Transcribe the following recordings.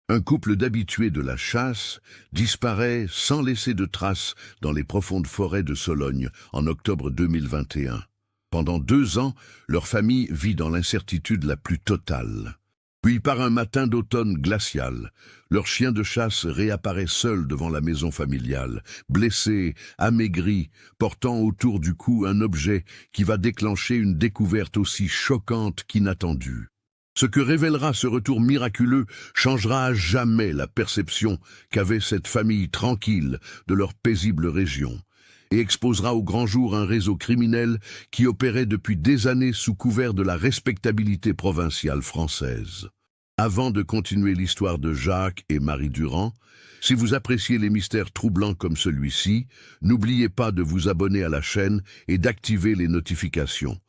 Un couple d'habitués de la chasse disparaît sans laisser de traces dans les profondes forêts de Sologne en octobre 2021. Pendant 2 ans, leur famille vit dans l'incertitude la plus totale. Puis, par un matin d'automne glacial, leur chien de chasse réapparaît seul devant la maison familiale, blessé, amaigri, portant autour du cou un objet qui va déclencher une découverte aussi choquante qu'inattendue. Ce que révélera ce retour miraculeux changera à jamais la perception qu'avait cette famille tranquille de leur paisible région et exposera au grand jour un réseau criminel qui opérait depuis des années sous couvert de la respectabilité provinciale française. Avant de continuer l'histoire de Jacques et Marie Durand, si vous appréciez les mystères troublants comme celui-ci, n'oubliez pas de vous abonner à la chaîne et d'activer les notifications.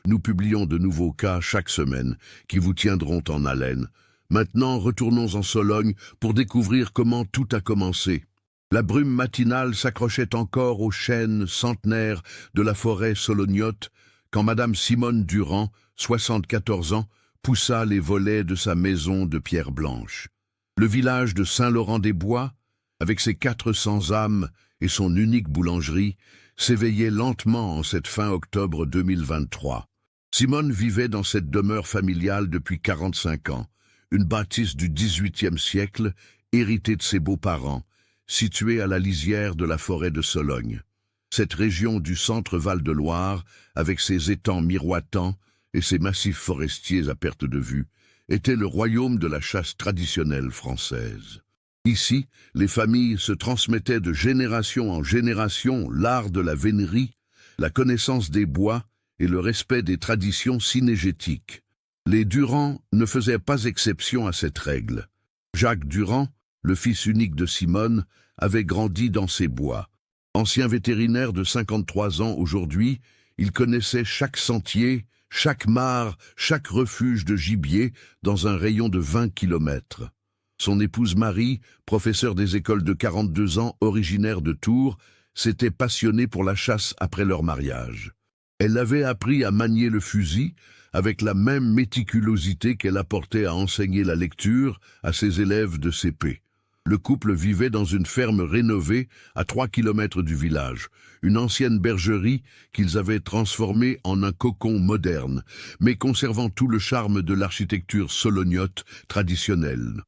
Nous publions de nouveaux cas chaque semaine qui vous tiendront en haleine. Maintenant, retournons en Sologne pour découvrir comment tout a commencé. La brume matinale s'accrochait encore aux chênes centenaires de la forêt solognote quand Madame Simone Durand, 74 ans, poussa les volets de sa maison de pierre blanche. Le village de Saint-Laurent-des-Bois, avec ses 400 âmes et son unique boulangerie, s'éveillait lentement en cette fin octobre 2023. Simone vivait dans cette demeure familiale depuis 45 ans, une bâtisse du XVIIIe siècle, héritée de ses beaux-parents, située à la lisière de la forêt de Sologne. Cette région du centre Val-de-Loire, avec ses étangs miroitants et ses massifs forestiers à perte de vue, était le royaume de la chasse traditionnelle française. Ici, les familles se transmettaient de génération en génération l'art de la vénerie, la connaissance des bois et le respect des traditions cynégétiques. Les Durand ne faisaient pas exception à cette règle. Jacques Durand, le fils unique de Simone, avait grandi dans ces bois. Ancien vétérinaire de 53 ans aujourd'hui, il connaissait chaque sentier, chaque mare, chaque refuge de gibier dans un rayon de 20 kilomètres. Son épouse Marie, professeure des écoles de 42 ans, originaire de Tours, s'était passionnée pour la chasse après leur mariage. Elle avait appris à manier le fusil avec la même méticulosité qu'elle apportait à enseigner la lecture à ses élèves de CP. Le couple vivait dans une ferme rénovée à 3 kilomètres du village, une ancienne bergerie qu'ils avaient transformée en un cocon moderne, mais conservant tout le charme de l'architecture solognote traditionnelle.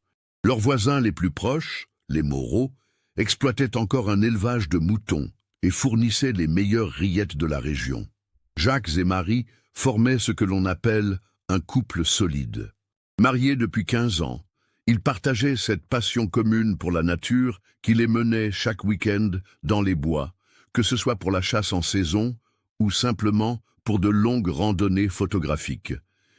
Leurs voisins les plus proches, les Moreau, exploitaient encore un élevage de moutons et fournissaient les meilleures rillettes de la région. Jacques et Marie formaient ce que l'on appelle un couple solide. Mariés depuis 15 ans, ils partageaient cette passion commune pour la nature qui les menait chaque week-end dans les bois, que ce soit pour la chasse en saison ou simplement pour de longues randonnées photographiques.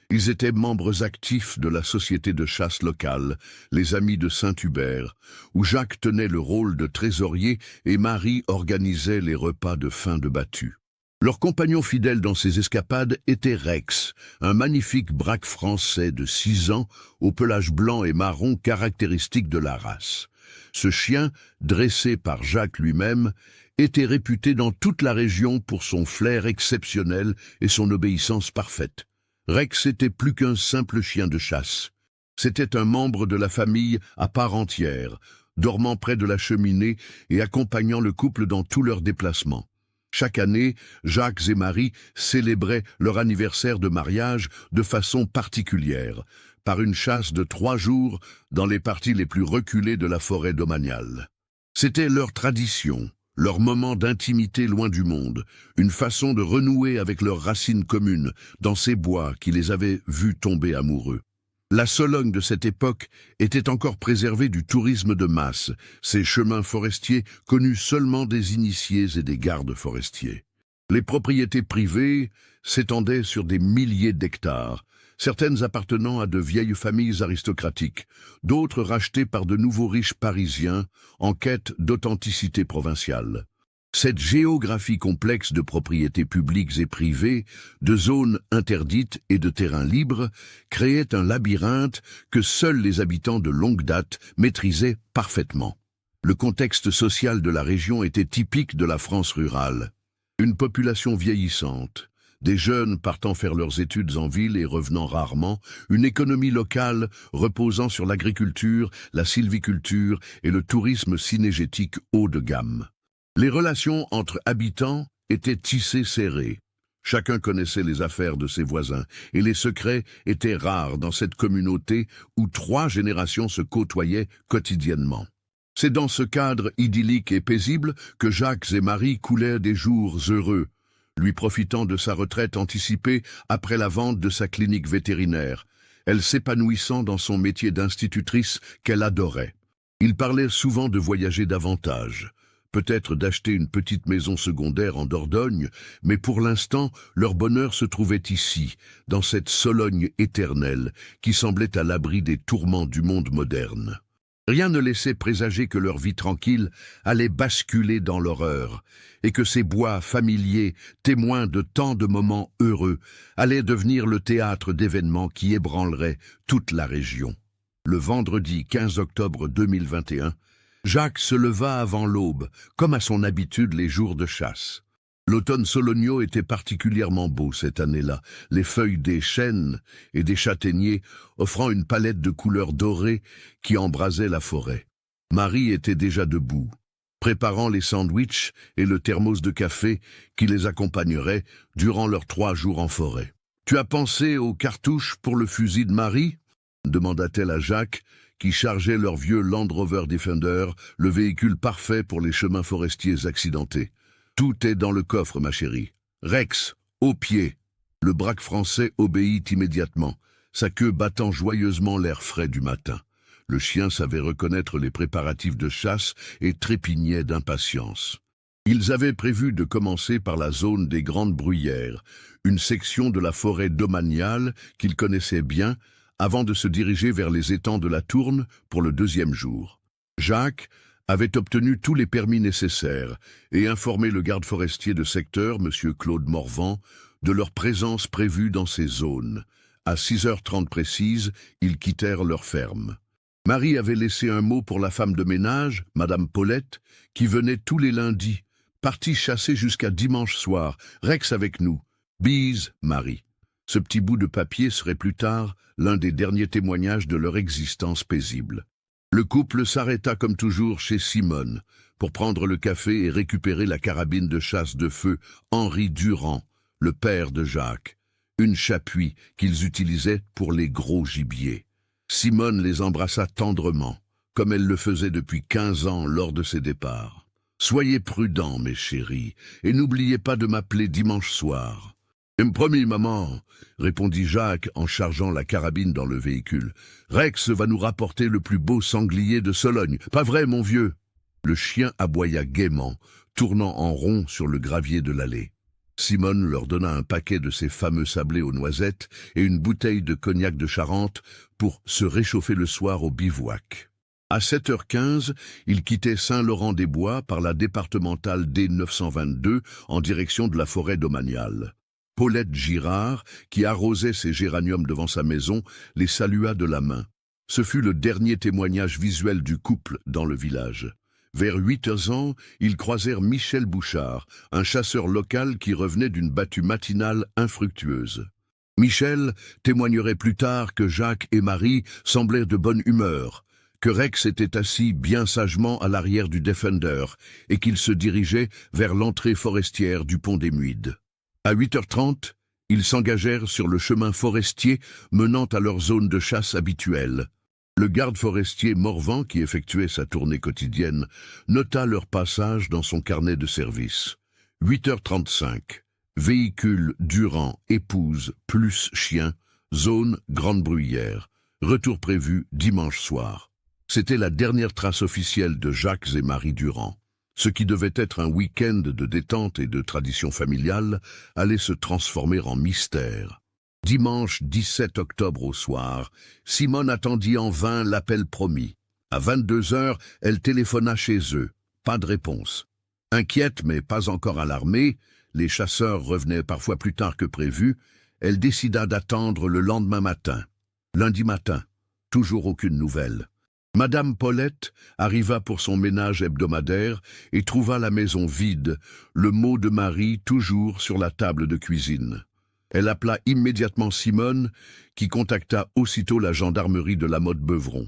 Ils étaient membres actifs de la société de chasse locale, les Amis de Saint-Hubert, où Jacques tenait le rôle de trésorier et Marie organisait les repas de fin de battue. Leur compagnon fidèle dans ces escapades était Rex, un magnifique braque français de 6 ans au pelage blanc et marron caractéristique de la race. Ce chien, dressé par Jacques lui-même, était réputé dans toute la région pour son flair exceptionnel et son obéissance parfaite. Rex était plus qu'un simple chien de chasse. C'était un membre de la famille à part entière, dormant près de la cheminée et accompagnant le couple dans tous leurs déplacements. Chaque année, Jacques et Marie célébraient leur anniversaire de mariage de façon particulière, par une chasse de 3 jours dans les parties les plus reculées de la forêt domaniale. C'était leur tradition, leur moment d'intimité loin du monde, une façon de renouer avec leurs racines communes dans ces bois qui les avaient vus tomber amoureux. La Sologne de cette époque était encore préservée du tourisme de masse, ces chemins forestiers connus seulement des initiés et des gardes forestiers. Les propriétés privées s'étendaient sur des milliers d'hectares, certaines appartenant à de vieilles familles aristocratiques, d'autres rachetées par de nouveaux riches parisiens en quête d'authenticité provinciale. Cette géographie complexe de propriétés publiques et privées, de zones interdites et de terrains libres, créait un labyrinthe que seuls les habitants de longue date maîtrisaient parfaitement. Le contexte social de la région était typique de la France rurale. Une population vieillissante, Des jeunes partant faire leurs études en ville et revenant rarement, une économie locale reposant sur l'agriculture, la sylviculture et le tourisme cynégétique haut de gamme. Les relations entre habitants étaient tissées serrées. Chacun connaissait les affaires de ses voisins, et les secrets étaient rares dans cette communauté où 3 générations se côtoyaient quotidiennement. C'est dans ce cadre idyllique et paisible que Jacques et Marie coulaient des jours heureux, lui profitant de sa retraite anticipée après la vente de sa clinique vétérinaire, elle s'épanouissant dans son métier d'institutrice qu'elle adorait. Ils parlaient souvent de voyager davantage, peut-être d'acheter une petite maison secondaire en Dordogne, mais pour l'instant, leur bonheur se trouvait ici, dans cette Sologne éternelle qui semblait à l'abri des tourments du monde moderne. Rien ne laissait présager que leur vie tranquille allait basculer dans l'horreur, et que ces bois familiers, témoins de tant de moments heureux, allaient devenir le théâtre d'événements qui ébranleraient toute la région. Le vendredi 15 octobre 2021, Jacques se leva avant l'aube, comme à son habitude les jours de chasse. L'automne sologno était particulièrement beau cette année-là, les feuilles des chênes et des châtaigniers offrant une palette de couleurs dorées qui embrasaient la forêt. Marie était déjà debout, préparant les sandwichs et le thermos de café qui les accompagnerait durant leurs 3 jours en forêt. « Tu as pensé aux cartouches pour le fusil de Marie ?» demanda-t-elle à Jacques, qui chargeait leur vieux Land Rover Defender, le véhicule parfait pour les chemins forestiers accidentés. « Tout est dans le coffre, ma chérie. Rex, au pied !» Le braque français obéit immédiatement, sa queue battant joyeusement l'air frais du matin. Le chien savait reconnaître les préparatifs de chasse et trépignait d'impatience. Ils avaient prévu de commencer par la zone des Grandes Bruyères, une section de la forêt domaniale qu'ils connaissaient bien, avant de se diriger vers les étangs de la Tourne pour le 2e jour. Jacques avait obtenu tous les permis nécessaires et informé le garde forestier de secteur, M. Claude Morvan, de leur présence prévue dans ces zones. À 6h30 précises, ils quittèrent leur ferme. Marie avait laissé un mot pour la femme de ménage, Madame Paulette, qui venait tous les lundis, partie chasser jusqu'à dimanche soir. Rex avec nous. Bise, Marie. Ce petit bout de papier serait plus tard l'un des derniers témoignages de leur existence paisible. Le couple s'arrêta comme toujours chez Simone pour prendre le café et récupérer la carabine de chasse de feu Henri Durand, le père de Jacques, une chapuis qu'ils utilisaient pour les gros gibiers. Simone les embrassa tendrement, comme elle le faisait depuis 15 ans lors de ses départs. « Soyez prudents, mes chéris, et n'oubliez pas de m'appeler dimanche soir. » « Promis, maman, » répondit Jacques en chargeant la carabine dans le véhicule. « Rex va nous rapporter le plus beau sanglier de Sologne. Pas vrai, mon vieux ?» Le chien aboya gaiement, tournant en rond sur le gravier de l'allée. Simone leur donna un paquet de ces fameux sablés aux noisettes et une bouteille de cognac de Charente pour se réchauffer le soir au bivouac. À 7h15, ils quittaient Saint-Laurent-des-Bois par la départementale D922 en direction de la forêt domaniale. Paulette Girard, qui arrosait ses géraniums devant sa maison, les salua de la main. Ce fut le dernier témoignage visuel du couple dans le village. Vers 8h, ils croisèrent Michel Bouchard, un chasseur local qui revenait d'une battue matinale infructueuse. Michel témoignerait plus tard que Jacques et Marie semblaient de bonne humeur, que Rex était assis bien sagement à l'arrière du Defender et qu'il se dirigeait vers l'entrée forestière du pont des Muides. À 8h30, ils s'engagèrent sur le chemin forestier menant à leur zone de chasse habituelle. Le garde forestier Morvan, qui effectuait sa tournée quotidienne, nota leur passage dans son carnet de service. 8h35, véhicule Durand, épouse, plus chien, zone Grande Bruyère. Retour prévu dimanche soir. C'était la dernière trace officielle de Jacques et Marie Durand. Ce qui devait être un week-end de détente et de tradition familiale allait se transformer en mystère. Dimanche 17 octobre au soir, Simone attendit en vain l'appel promis. À 22h, elle téléphona chez eux. Pas de réponse. Inquiète mais pas encore alarmée, les chasseurs revenaient parfois plus tard que prévu, elle décida d'attendre le lendemain matin. Lundi matin, toujours aucune nouvelle. Madame Paulette arriva pour son ménage hebdomadaire et trouva la maison vide, le mot de Marie toujours sur la table de cuisine. Elle appela immédiatement Simone, qui contacta aussitôt la gendarmerie de La Motte-Beuvron.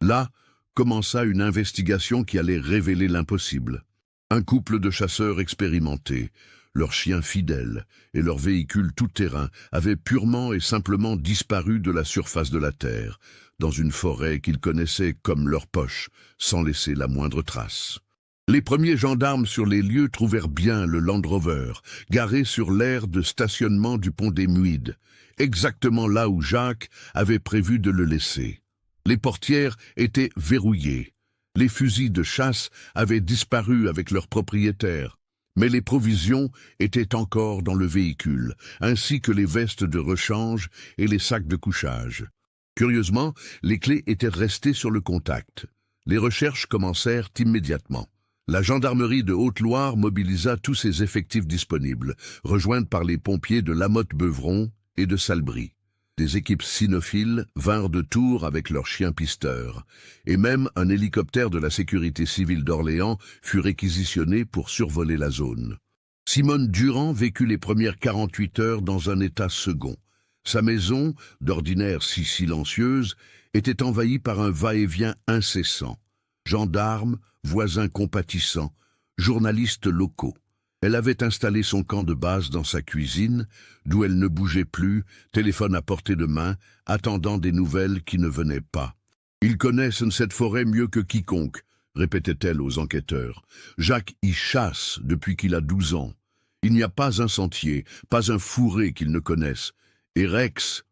Là commença une investigation qui allait révéler l'impossible. Un couple de chasseurs expérimentés, leurs chiens fidèles et leur véhicule tout-terrain avaient purement et simplement disparu de la surface de la terre, dans une forêt qu'ils connaissaient comme leur poche, sans laisser la moindre trace. Les premiers gendarmes sur les lieux trouvèrent bien le Land Rover, garé sur l'aire de stationnement du pont des Muides, exactement là où Jacques avait prévu de le laisser. Les portières étaient verrouillées. Les fusils de chasse avaient disparu avec leurs propriétaires, mais les provisions étaient encore dans le véhicule, ainsi que les vestes de rechange et les sacs de couchage. Curieusement, les clés étaient restées sur le contact. Les recherches commencèrent immédiatement. La gendarmerie de Haute-Loire mobilisa tous ses effectifs disponibles, rejoints par les pompiers de La Motte-Beuvron et de Salbris. Des équipes cynophiles vinrent de Tours avec leurs chiens pisteurs, et même un hélicoptère de la sécurité civile d'Orléans fut réquisitionné pour survoler la zone. Simone Durand vécut les premières 48 heures dans un état second. Sa maison, d'ordinaire si silencieuse, était envahie par un va-et-vient incessant. Gendarmes, voisins compatissants, journalistes locaux. Elle avait installé son camp de base dans sa cuisine, d'où elle ne bougeait plus, téléphone à portée de main, attendant des nouvelles qui ne venaient pas. « Ils connaissent cette forêt mieux que quiconque », répétait-elle aux enquêteurs. « Jacques y chasse depuis qu'il a 12 ans. Il n'y a pas un sentier, pas un fourré qu'ils ne connaissent. Et Rex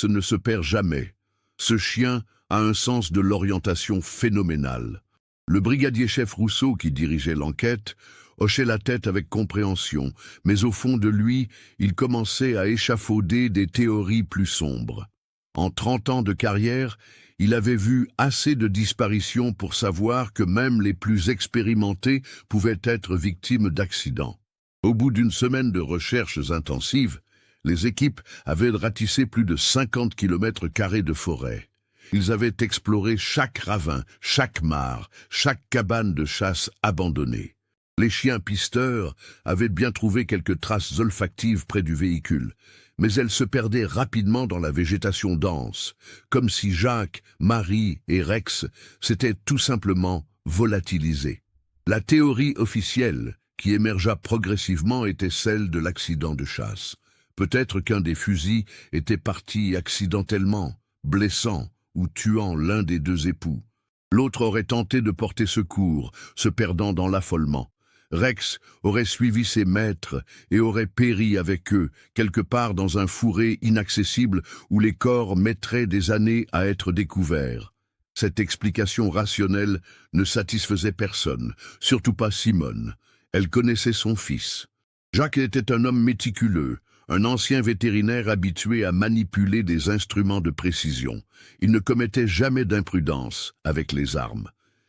ne se perd jamais. Ce chien a un sens de l'orientation phénoménal. » Le brigadier-chef Rousseau, qui dirigeait l'enquête, hochait la tête avec compréhension, mais au fond de lui, il commençait à échafauder des théories plus sombres. En 30 ans de carrière, il avait vu assez de disparitions pour savoir que même les plus expérimentés pouvaient être victimes d'accidents. Au bout d'une semaine de recherches intensives, les équipes avaient ratissé plus de 50 km² de forêt. Ils avaient exploré chaque ravin, chaque mare, chaque cabane de chasse abandonnée. Les chiens pisteurs avaient bien trouvé quelques traces olfactives près du véhicule, mais elles se perdaient rapidement dans la végétation dense, comme si Jacques, Marie et Rex s'étaient tout simplement volatilisés. La théorie officielle qui émergea progressivement était celle de l'accident de chasse. Peut-être qu'un des fusils était parti accidentellement, blessant ou tuant l'un des deux époux. L'autre aurait tenté de porter secours, se perdant dans l'affolement. Rex aurait suivi ses maîtres et aurait péri avec eux, quelque part dans un fourré inaccessible où les corps mettraient des années à être découverts. Cette explication rationnelle ne satisfaisait personne, surtout pas Simone. Elle connaissait son fils. Jacques était un homme méticuleux, un ancien vétérinaire habitué à manipuler des instruments de précision. Il ne commettait jamais d'imprudence avec les armes.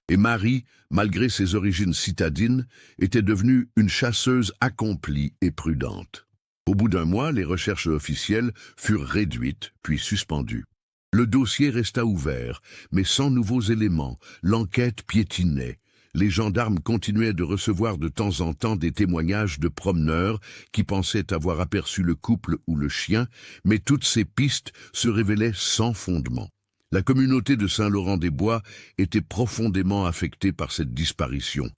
Et Marie, malgré ses origines citadines, était devenue une chasseuse accomplie et prudente. Au bout d'un mois, les recherches officielles furent réduites, puis suspendues. Le dossier resta ouvert, mais sans nouveaux éléments. L'enquête piétinait. Les gendarmes continuaient de recevoir de temps en temps des témoignages de promeneurs qui pensaient avoir aperçu le couple ou le chien, mais toutes ces pistes se révélaient sans fondement. La communauté de Saint-Laurent-des-Bois était profondément affectée par cette disparition.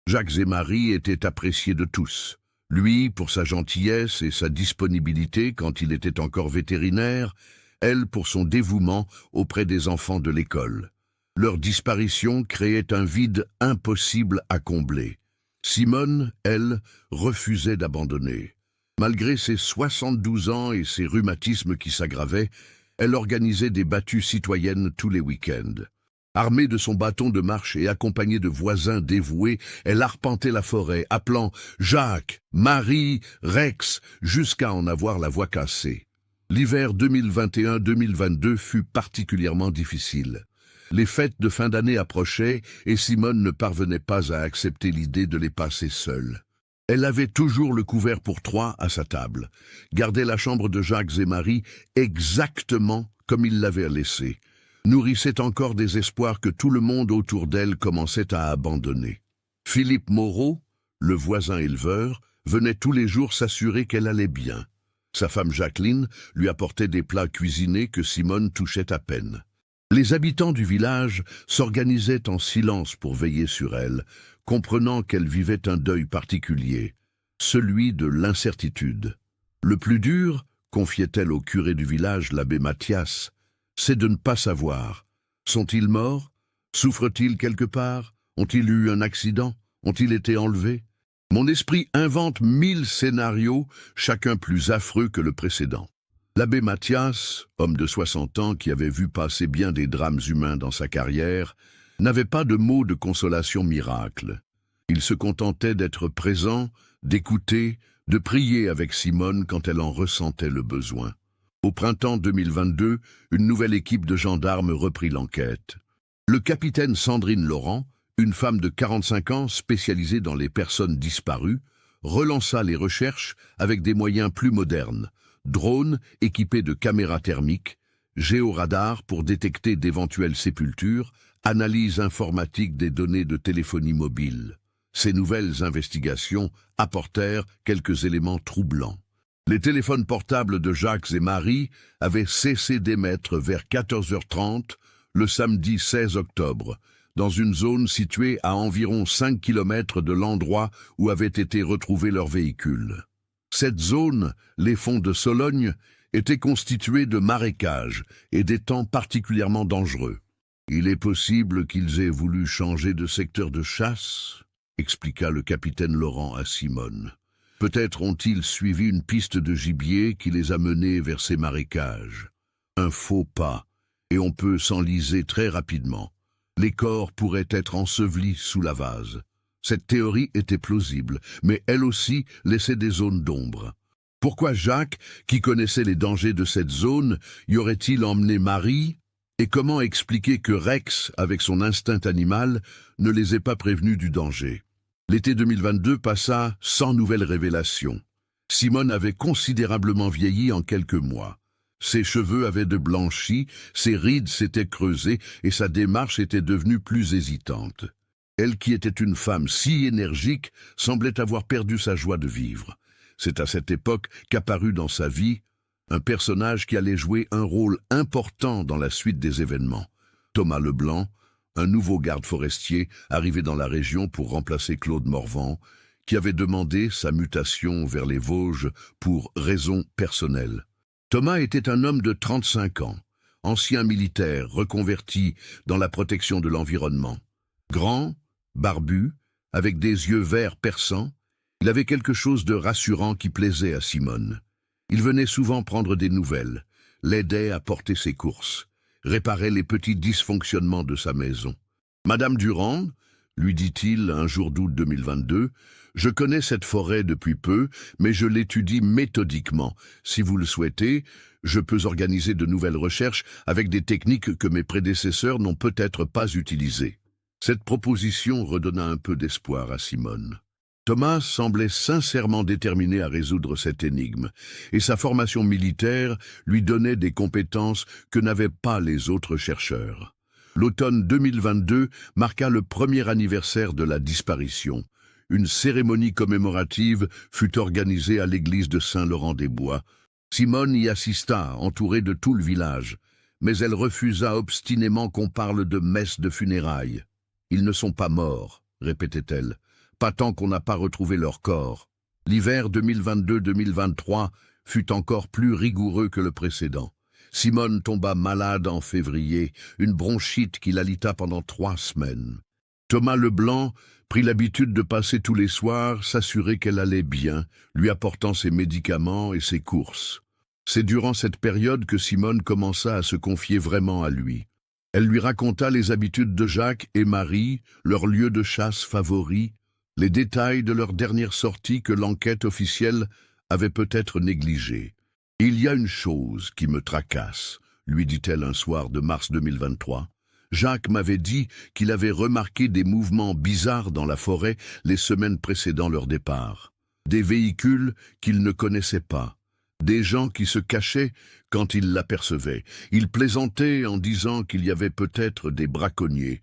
Jacques et Marie étaient appréciés de tous. Lui, pour sa gentillesse et sa disponibilité quand il était encore vétérinaire, elle pour son dévouement auprès des enfants de l'école. Leur disparition créait un vide impossible à combler. Simone, elle, refusait d'abandonner. Malgré ses 72 ans et ses rhumatismes qui s'aggravaient, elle organisait des battues citoyennes tous les week-ends. Armée de son bâton de marche et accompagnée de voisins dévoués, elle arpentait la forêt, appelant « Jacques, Marie, Rex » jusqu'à en avoir la voix cassée. L'hiver 2021-2022 fut particulièrement difficile. Les fêtes de fin d'année approchaient et Simone ne parvenait pas à accepter l'idée de les passer seule. Elle avait toujours le couvert pour 3 à sa table, gardait la chambre de Jacques et Marie exactement comme ils l'avaient laissée. nourrissait encore des espoirs que tout le monde autour d'elle commençait à abandonner. Philippe Moreau, le voisin éleveur, venait tous les jours s'assurer qu'elle allait bien. Sa femme Jacqueline lui apportait des plats cuisinés que Simone touchait à peine. Les habitants du village s'organisaient en silence pour veiller sur elle, comprenant qu'elle vivait un deuil particulier, celui de l'incertitude. Le plus dur, confiait-elle au curé du village, l'abbé Mathias, c'est de ne pas savoir. Sont-ils morts? Souffrent-ils quelque part? Ont-ils eu un accident? Ont-ils été enlevés? Mon esprit invente 1000 scénarios, chacun plus affreux que le précédent. L'abbé Mathias, homme de 60 ans qui avait vu passer bien des drames humains dans sa carrière, n'avait pas de mots de consolation miracle. Il se contentait d'être présent, d'écouter, de prier avec Simone quand elle en ressentait le besoin. Au printemps 2022, une nouvelle équipe de gendarmes reprit l'enquête. Le capitaine Sandrine Laurent, une femme de 45 ans spécialisée dans les personnes disparues, relança les recherches avec des moyens plus modernes, drones équipés de caméras thermiques, géoradars pour détecter d'éventuelles sépultures, analyse informatique des données de téléphonie mobile. Ces nouvelles investigations apportèrent quelques éléments troublants. Les téléphones portables de Jacques et Marie avaient cessé d'émettre vers 14h30 le samedi 16 octobre, dans une zone située à environ 5 km de l'endroit où avait été retrouvé leur véhicule. Cette zone, les fonds de Sologne, était constituée de marécages et d'étangs particulièrement dangereux. Il est possible qu'ils aient voulu changer de secteur de chasse, expliqua le capitaine Laurent à Simone. Peut-être ont-ils suivi une piste de gibier qui les a menés vers ces marécages. Un faux pas, et on peut s'enliser très rapidement. Les corps pourraient être ensevelis sous la vase. Cette théorie était plausible, mais elle aussi laissait des zones d'ombre. Pourquoi Jacques, qui connaissait les dangers de cette zone, y aurait-il emmené Marie? Et comment expliquer que Rex, avec son instinct animal, ne les ait pas prévenus du danger? L'été 2022 passa sans nouvelles révélations. Simone avait considérablement vieilli en quelques mois. Ses cheveux avaient de blanchi, ses rides s'étaient creusées et sa démarche était devenue plus hésitante. Elle qui était une femme si énergique semblait avoir perdu sa joie de vivre. C'est à cette époque qu'apparut dans sa vie un personnage qui allait jouer un rôle important dans la suite des événements. Thomas Leblanc, un nouveau garde forestier arrivé dans la région pour remplacer Claude Morvan, qui avait demandé sa mutation vers les Vosges pour raisons personnelles. Thomas était un homme de 35 ans, ancien militaire reconverti dans la protection de l'environnement. Grand, barbu, avec des yeux verts perçants, il avait quelque chose de rassurant qui plaisait à Simone. Il venait souvent prendre des nouvelles, l'aidait à porter ses courses, réparait les petits dysfonctionnements de sa maison. « Madame Durand, lui dit-il un jour d'août 2022, je connais cette forêt depuis peu, mais je l'étudie méthodiquement. Si vous le souhaitez, je peux organiser de nouvelles recherches avec des techniques que mes prédécesseurs n'ont peut-être pas utilisées. » Cette proposition redonna un peu d'espoir à Simone. Thomas semblait sincèrement déterminé à résoudre cette énigme, et sa formation militaire lui donnait des compétences que n'avaient pas les autres chercheurs. L'automne 2022 marqua le premier anniversaire de la disparition. Une cérémonie commémorative fut organisée à l'église de Saint-Laurent-des-Bois. Simone y assista, entourée de tout le village, mais elle refusa obstinément qu'on parle de messe de funérailles. « Ils ne sont pas morts », répétait-elle. Pas tant qu'on n'a pas retrouvé leur corps. L'hiver 2022-2023 fut encore plus rigoureux que le précédent. Simone tomba malade en février, une bronchite qui l'alita pendant 3 semaines. Thomas Leblanc prit l'habitude de passer tous les soirs, s'assurer qu'elle allait bien, lui apportant ses médicaments et ses courses. C'est durant cette période que Simone commença à se confier vraiment à lui. Elle lui raconta les habitudes de Jacques et Marie, leur lieu de chasse favori, les détails de leur dernière sortie que l'enquête officielle avait peut-être négligée. « Il y a une chose qui me tracasse », lui dit-elle un soir de mars 2023. « Jacques m'avait dit qu'il avait remarqué des mouvements bizarres dans la forêt les semaines précédant leur départ. Des véhicules qu'il ne connaissait pas, Des gens qui se cachaient quand ils l'apercevaient. Ils plaisantaient en disant qu'il y avait peut-être des braconniers.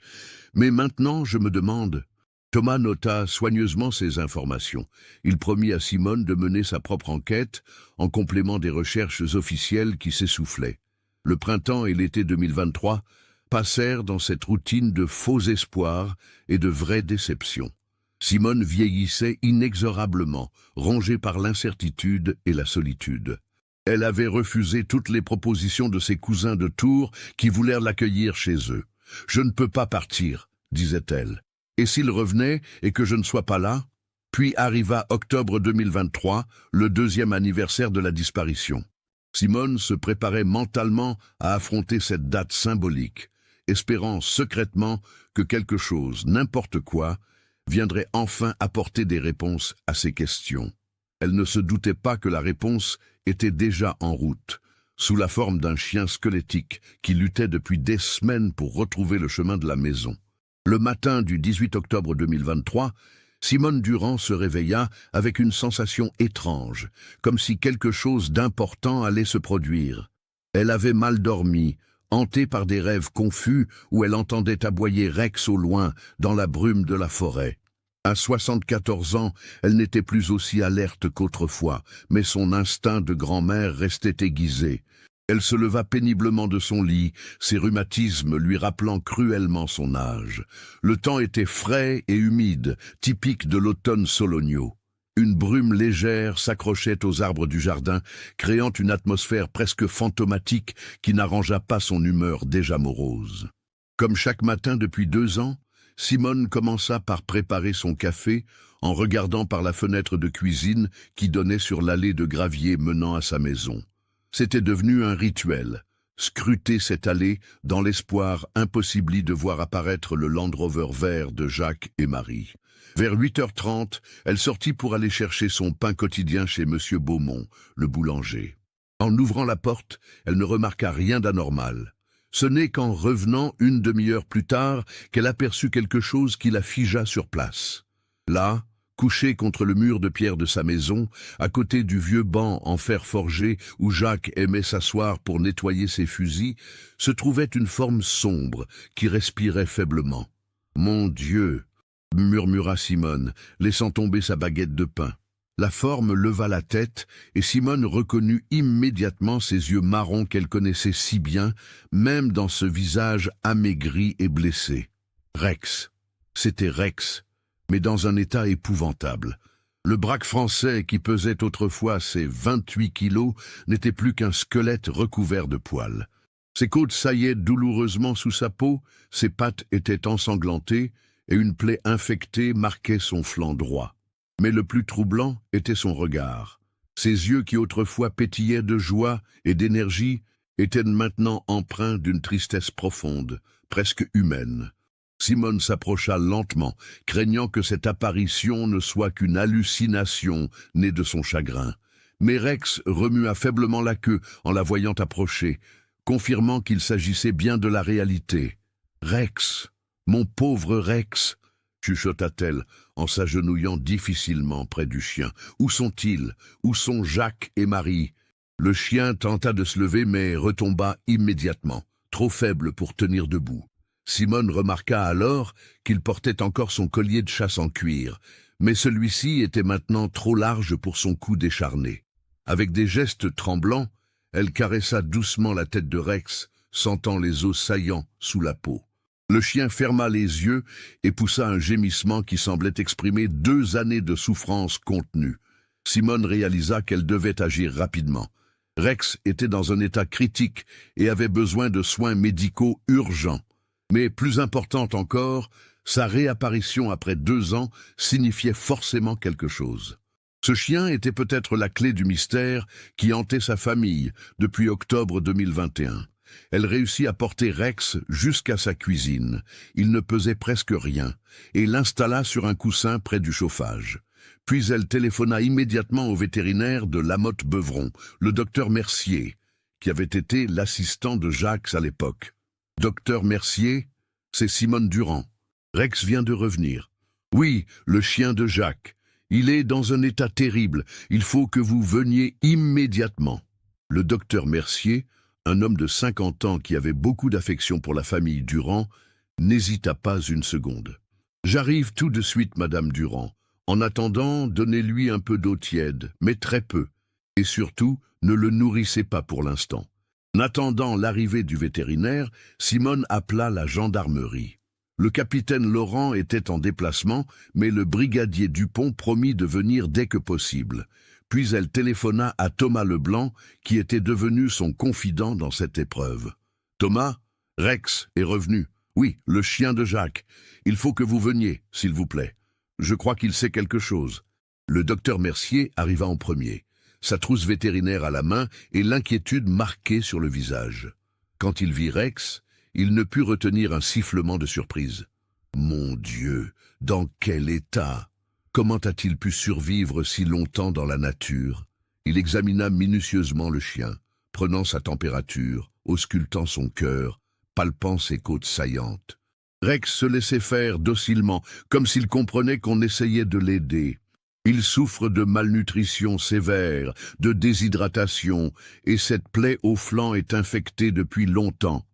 Mais maintenant, je me demande... Thomas nota soigneusement ces informations. Il promit à Simone de mener sa propre enquête, en complément des recherches officielles qui s'essoufflaient. Le printemps et l'été 2023 passèrent dans cette routine de faux espoirs et de vraies déceptions. Simone vieillissait inexorablement, rongée par l'incertitude et la solitude. Elle avait refusé toutes les propositions de ses cousins de Tours qui voulèrent l'accueillir chez eux. « Je ne peux pas partir », disait-elle. « Et s'il revenait et que je ne sois pas là ?» Puis arriva octobre 2023, le 2e anniversaire de la disparition. Simone se préparait mentalement à affronter cette date symbolique, espérant secrètement que quelque chose, n'importe quoi, viendrait enfin apporter des réponses à ses questions. Elle ne se doutait pas que la réponse était déjà en route, sous la forme d'un chien squelettique qui luttait depuis des semaines pour retrouver le chemin de la maison. Le matin du 18 octobre 2023, Simone Durand se réveilla avec une sensation étrange, comme si quelque chose d'important allait se produire. Elle avait mal dormi, hantée par des rêves confus où elle entendait aboyer Rex au loin, dans la brume de la forêt. À 74 ans, elle n'était plus aussi alerte qu'autrefois, mais son instinct de grand-mère restait aiguisé. Elle se leva péniblement de son lit, ses rhumatismes lui rappelant cruellement son âge. Le temps était frais et humide, typique de l'automne sologno. Une brume légère s'accrochait aux arbres du jardin, créant une atmosphère presque fantomatique qui n'arrangea pas son humeur déjà morose. Comme chaque matin depuis 2 ans, Simone commença par préparer son café en regardant par la fenêtre de cuisine qui donnait sur l'allée de gravier menant à sa maison. C'était devenu un rituel, scruter cette allée dans l'espoir impossible de voir apparaître le Land Rover vert de Jacques et Marie. Vers 8h30, elle sortit pour aller chercher son pain quotidien chez Monsieur Beaumont, le boulanger. En ouvrant la porte, elle ne remarqua rien d'anormal. Ce n'est qu'en revenant une demi-heure plus tard qu'elle aperçut quelque chose qui la figea sur place. Là, couché contre le mur de pierre de sa maison, à côté du vieux banc en fer forgé où Jacques aimait s'asseoir pour nettoyer ses fusils, se trouvait une forme sombre qui respirait faiblement. « Mon Dieu !» murmura Simone, laissant tomber sa baguette de pain. La forme leva la tête et Simone reconnut immédiatement ses yeux marrons qu'elle connaissait si bien, même dans ce visage amaigri et blessé. Rex. C'était Rex, mais dans un état épouvantable. Le braque français, qui pesait autrefois ses 28 kilos, n'était plus qu'un squelette recouvert de poils. Ses côtes saillaient douloureusement sous sa peau, ses pattes étaient ensanglantées, et une plaie infectée marquait son flanc droit. Mais le plus troublant était son regard. Ses yeux qui autrefois pétillaient de joie et d'énergie étaient maintenant empreints d'une tristesse profonde, presque humaine. Simone s'approcha lentement, craignant que cette apparition ne soit qu'une hallucination née de son chagrin. Mais Rex remua faiblement la queue en la voyant approcher, confirmant qu'il s'agissait bien de la réalité. « Rex, mon pauvre Rex !» chuchota-t-elle en s'agenouillant difficilement près du chien. « Où sont-ils? Où sont Jacques et Marie ?» Le chien tenta de se lever mais retomba immédiatement, trop faible pour tenir debout. Simone remarqua alors qu'il portait encore son collier de chasse en cuir, mais celui-ci était maintenant trop large pour son cou décharné. Avec des gestes tremblants, elle caressa doucement la tête de Rex, sentant les os saillants sous la peau. Le chien ferma les yeux et poussa un gémissement qui semblait exprimer 2 années de souffrance contenue. Simone réalisa qu'elle devait agir rapidement. Rex était dans un état critique et avait besoin de soins médicaux urgents. Mais plus importante encore, sa réapparition après 2 ans signifiait forcément quelque chose. Ce chien était peut-être la clé du mystère qui hantait sa famille depuis octobre 2021. Elle réussit à porter Rex jusqu'à sa cuisine. Il ne pesait presque rien, et l'installa sur un coussin près du chauffage. Puis elle téléphona immédiatement au vétérinaire de Lamotte-Beuvron, le docteur Mercier, qui avait été l'assistant de Jacques à l'époque. « Docteur Mercier, c'est Simone Durand. Rex vient de revenir. »« Oui, le chien de Jacques. Il est dans un état terrible. Il faut que vous veniez immédiatement. » Le docteur Mercier, un homme de 50 ans qui avait beaucoup d'affection pour la famille Durand, n'hésita pas une seconde. « J'arrive tout de suite, Madame Durand. En attendant, donnez-lui un peu d'eau tiède, mais très peu. Et surtout, ne le nourrissez pas pour l'instant. » En attendant l'arrivée du vétérinaire, Simone appela la gendarmerie. Le capitaine Laurent était en déplacement, mais le brigadier Dupont promit de venir dès que possible. Puis elle téléphona à Thomas Leblanc, qui était devenu son confident dans cette épreuve. « Thomas, Rex est revenu. Oui, le chien de Jacques. Il faut que vous veniez, s'il vous plaît. Je crois qu'il sait quelque chose. » Le docteur Mercier arriva en premier, sa trousse vétérinaire à la main et l'inquiétude marquée sur le visage. Quand il vit Rex, il ne put retenir un sifflement de surprise. « Mon Dieu, dans quel état! Comment a-t-il pu survivre si longtemps dans la nature ?» Il examina minutieusement le chien, prenant sa température, auscultant son cœur, palpant ses côtes saillantes. Rex se laissait faire docilement, comme s'il comprenait qu'on essayait de l'aider. Il souffre de malnutrition sévère, de déshydratation, et cette plaie au flanc est infectée depuis longtemps,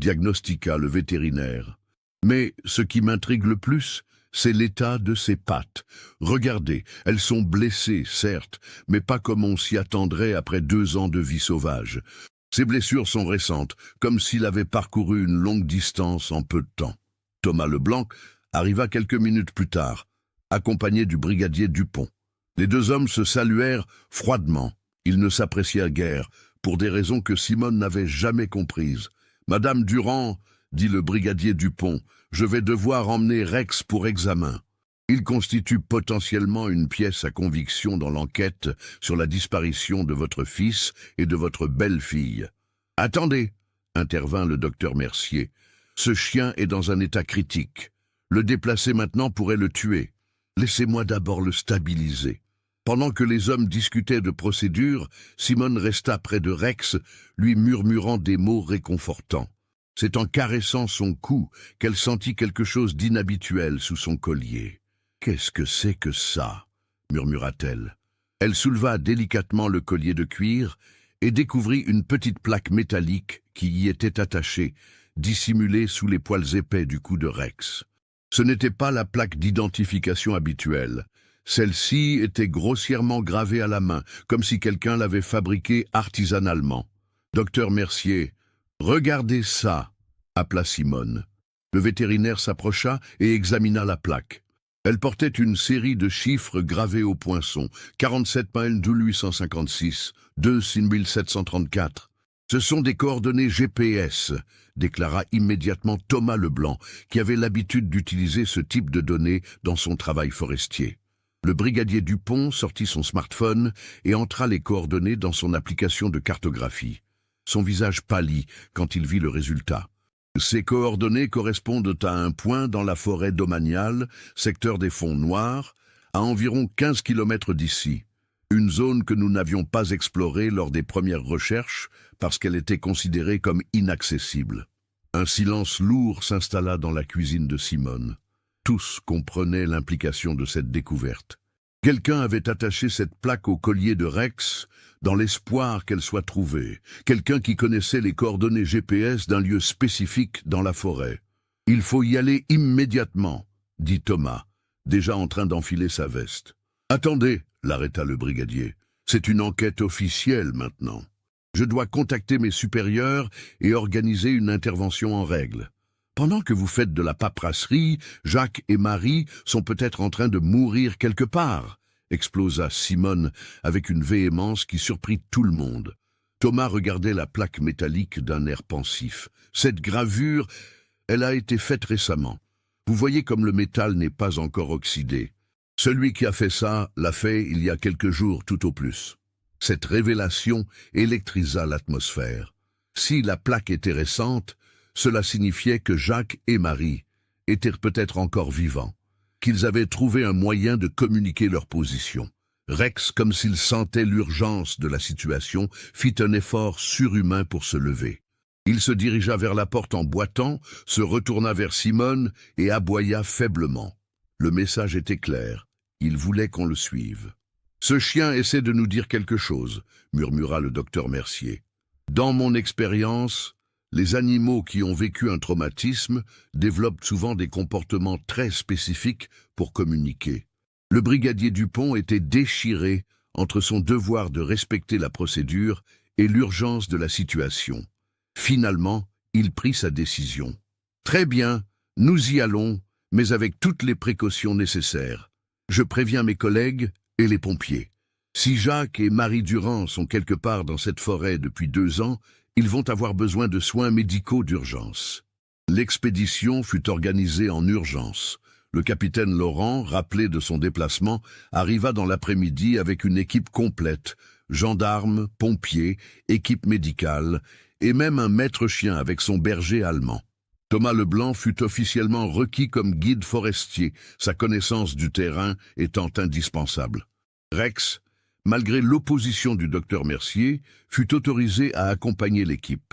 diagnostiqua le vétérinaire. Mais ce qui m'intrigue le plus, c'est l'état de ses pattes. Regardez, elles sont blessées, certes, mais pas comme on s'y attendrait après 2 ans de vie sauvage. Ses blessures sont récentes, comme s'il avait parcouru une longue distance en peu de temps. Thomas Leblanc arriva quelques minutes plus tard, accompagné du brigadier Dupont. Les 2 hommes se saluèrent froidement. Ils ne s'apprécièrent guère, pour des raisons que Simone n'avait jamais comprises. « Madame Durand, » dit le brigadier Dupont, « je vais devoir emmener Rex pour examen. Il constitue potentiellement une pièce à conviction dans l'enquête sur la disparition de votre fils et de votre belle-fille. »« Attendez !» intervint le docteur Mercier. « Ce chien est dans un état critique. Le déplacer maintenant pourrait le tuer. Laissez-moi d'abord le stabiliser. » Pendant que les hommes discutaient de procédure, Simone resta près de Rex, lui murmurant des mots réconfortants. C'est en caressant son cou qu'elle sentit quelque chose d'inhabituel sous son collier. « Qu'est-ce que c'est que ça ?» murmura-t-elle. Elle souleva délicatement le collier de cuir et découvrit une petite plaque métallique qui y était attachée, dissimulée sous les poils épais du cou de Rex. Ce n'était pas la plaque d'identification habituelle. Celle-ci était grossièrement gravée à la main, comme si quelqu'un l'avait fabriquée artisanalement. « Docteur Mercier, regardez ça !» appela Simone. Le vétérinaire s'approcha et examina la plaque. Elle portait une série de chiffres gravés au poinçon. 47 miles 856, 2 6734. « Ce sont des coordonnées GPS », déclara immédiatement Thomas Leblanc, qui avait l'habitude d'utiliser ce type de données dans son travail forestier. Le brigadier Dupont sortit son smartphone et entra les coordonnées dans son application de cartographie. Son visage pâlit quand il vit le résultat. Ces coordonnées correspondent à un point dans la forêt domaniale, secteur des Fonds Noirs, à environ 15 km d'ici. Une zone que nous n'avions pas explorée lors des premières recherches parce qu'elle était considérée comme inaccessible. Un silence lourd s'installa dans la cuisine de Simone. Tous comprenaient l'implication de cette découverte. Quelqu'un avait attaché cette plaque au collier de Rex dans l'espoir qu'elle soit trouvée. Quelqu'un qui connaissait les coordonnées GPS d'un lieu spécifique dans la forêt. « Il faut y aller immédiatement », dit Thomas, déjà en train d'enfiler sa veste. « Attendez », l'arrêta le brigadier. « C'est une enquête officielle maintenant. Je dois contacter mes supérieurs et organiser une intervention en règle. Pendant que vous faites de la paperasserie, Jacques et Marie sont peut-être en train de mourir quelque part, » explosa Simone avec une véhémence qui surprit tout le monde. Thomas regardait la plaque métallique d'un air pensif. « Cette gravure, elle a été faite récemment. Vous voyez comme le métal n'est pas encore oxydé. Celui qui a fait ça l'a fait il y a quelques jours tout au plus. » Cette révélation électrisa l'atmosphère. Si la plaque était récente, cela signifiait que Jacques et Marie étaient peut-être encore vivants, qu'ils avaient trouvé un moyen de communiquer leur position. Rex, comme s'il sentait l'urgence de la situation, fit un effort surhumain pour se lever. Il se dirigea vers la porte en boitant, se retourna vers Simone et aboya faiblement. Le message était clair. Il voulait qu'on le suive. « Ce chien essaie de nous dire quelque chose », murmura le docteur Mercier. « Dans mon expérience, les animaux qui ont vécu un traumatisme développent souvent des comportements très spécifiques pour communiquer. » Le brigadier Dupont était déchiré entre son devoir de respecter la procédure et l'urgence de la situation. Finalement, il prit sa décision. « Très bien, nous y allons, mais avec toutes les précautions nécessaires. Je préviens mes collègues et les pompiers. Si Jacques et Marie Durand sont quelque part dans cette forêt depuis 2 ans, ils vont avoir besoin de soins médicaux d'urgence. » L'expédition fut organisée en urgence. Le capitaine Laurent, rappelé de son déplacement, arriva dans l'après-midi avec une équipe complète, gendarmes, pompiers, équipe médicale, et même un maître-chien avec son berger allemand. Thomas Leblanc fut officiellement requis comme guide forestier, sa connaissance du terrain étant indispensable. Rex, malgré l'opposition du docteur Mercier, fut autorisé à accompagner l'équipe.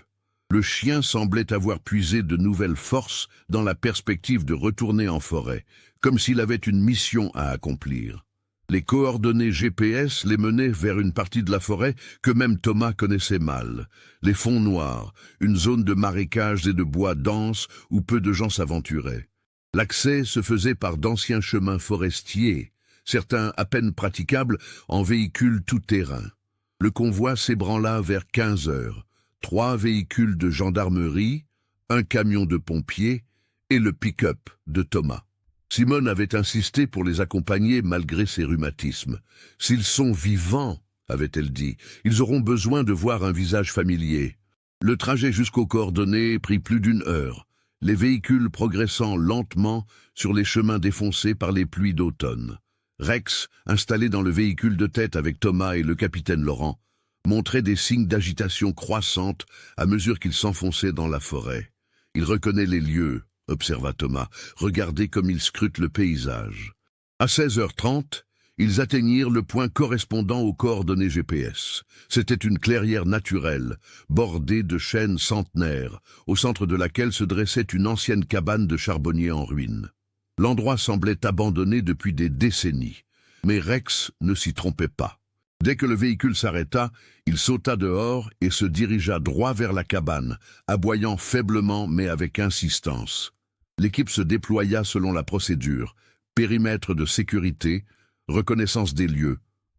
Le chien semblait avoir puisé de nouvelles forces dans la perspective de retourner en forêt, comme s'il avait une mission à accomplir. Les coordonnées GPS les menaient vers une partie de la forêt que même Thomas connaissait mal. Les fonds noirs, une zone de marécages et de bois denses où peu de gens s'aventuraient. L'accès se faisait par d'anciens chemins forestiers, certains à peine praticables en véhicules tout-terrain. Le convoi s'ébranla vers 15 heures. 3 véhicules de gendarmerie, un camion de pompiers et le pick-up de Thomas. Simone avait insisté pour les accompagner malgré ses rhumatismes. « S'ils sont vivants, » avait-elle dit, « ils auront besoin de voir un visage familier. » Le trajet jusqu'aux coordonnées prit plus d'1 heure, les véhicules progressant lentement sur les chemins défoncés par les pluies d'automne. Rex, installé dans le véhicule de tête avec Thomas et le capitaine Laurent, montrait des signes d'agitation croissante à mesure qu'il s'enfonçait dans la forêt. « Il reconnaît les lieux », observa Thomas. « Regardez comme il scrute le paysage. » À 16h30, ils atteignirent le point correspondant aux coordonnées GPS. C'était une clairière naturelle, bordée de chênes centenaires, au centre de laquelle se dressait une ancienne cabane de charbonnier en ruine. L'endroit semblait abandonné depuis des décennies, mais Rex ne s'y trompait pas. Dès que le véhicule s'arrêta, il sauta dehors et se dirigea droit vers la cabane, aboyant faiblement mais avec insistance. L'équipe se déploya selon la procédure, périmètre de sécurité, reconnaissance des lieux,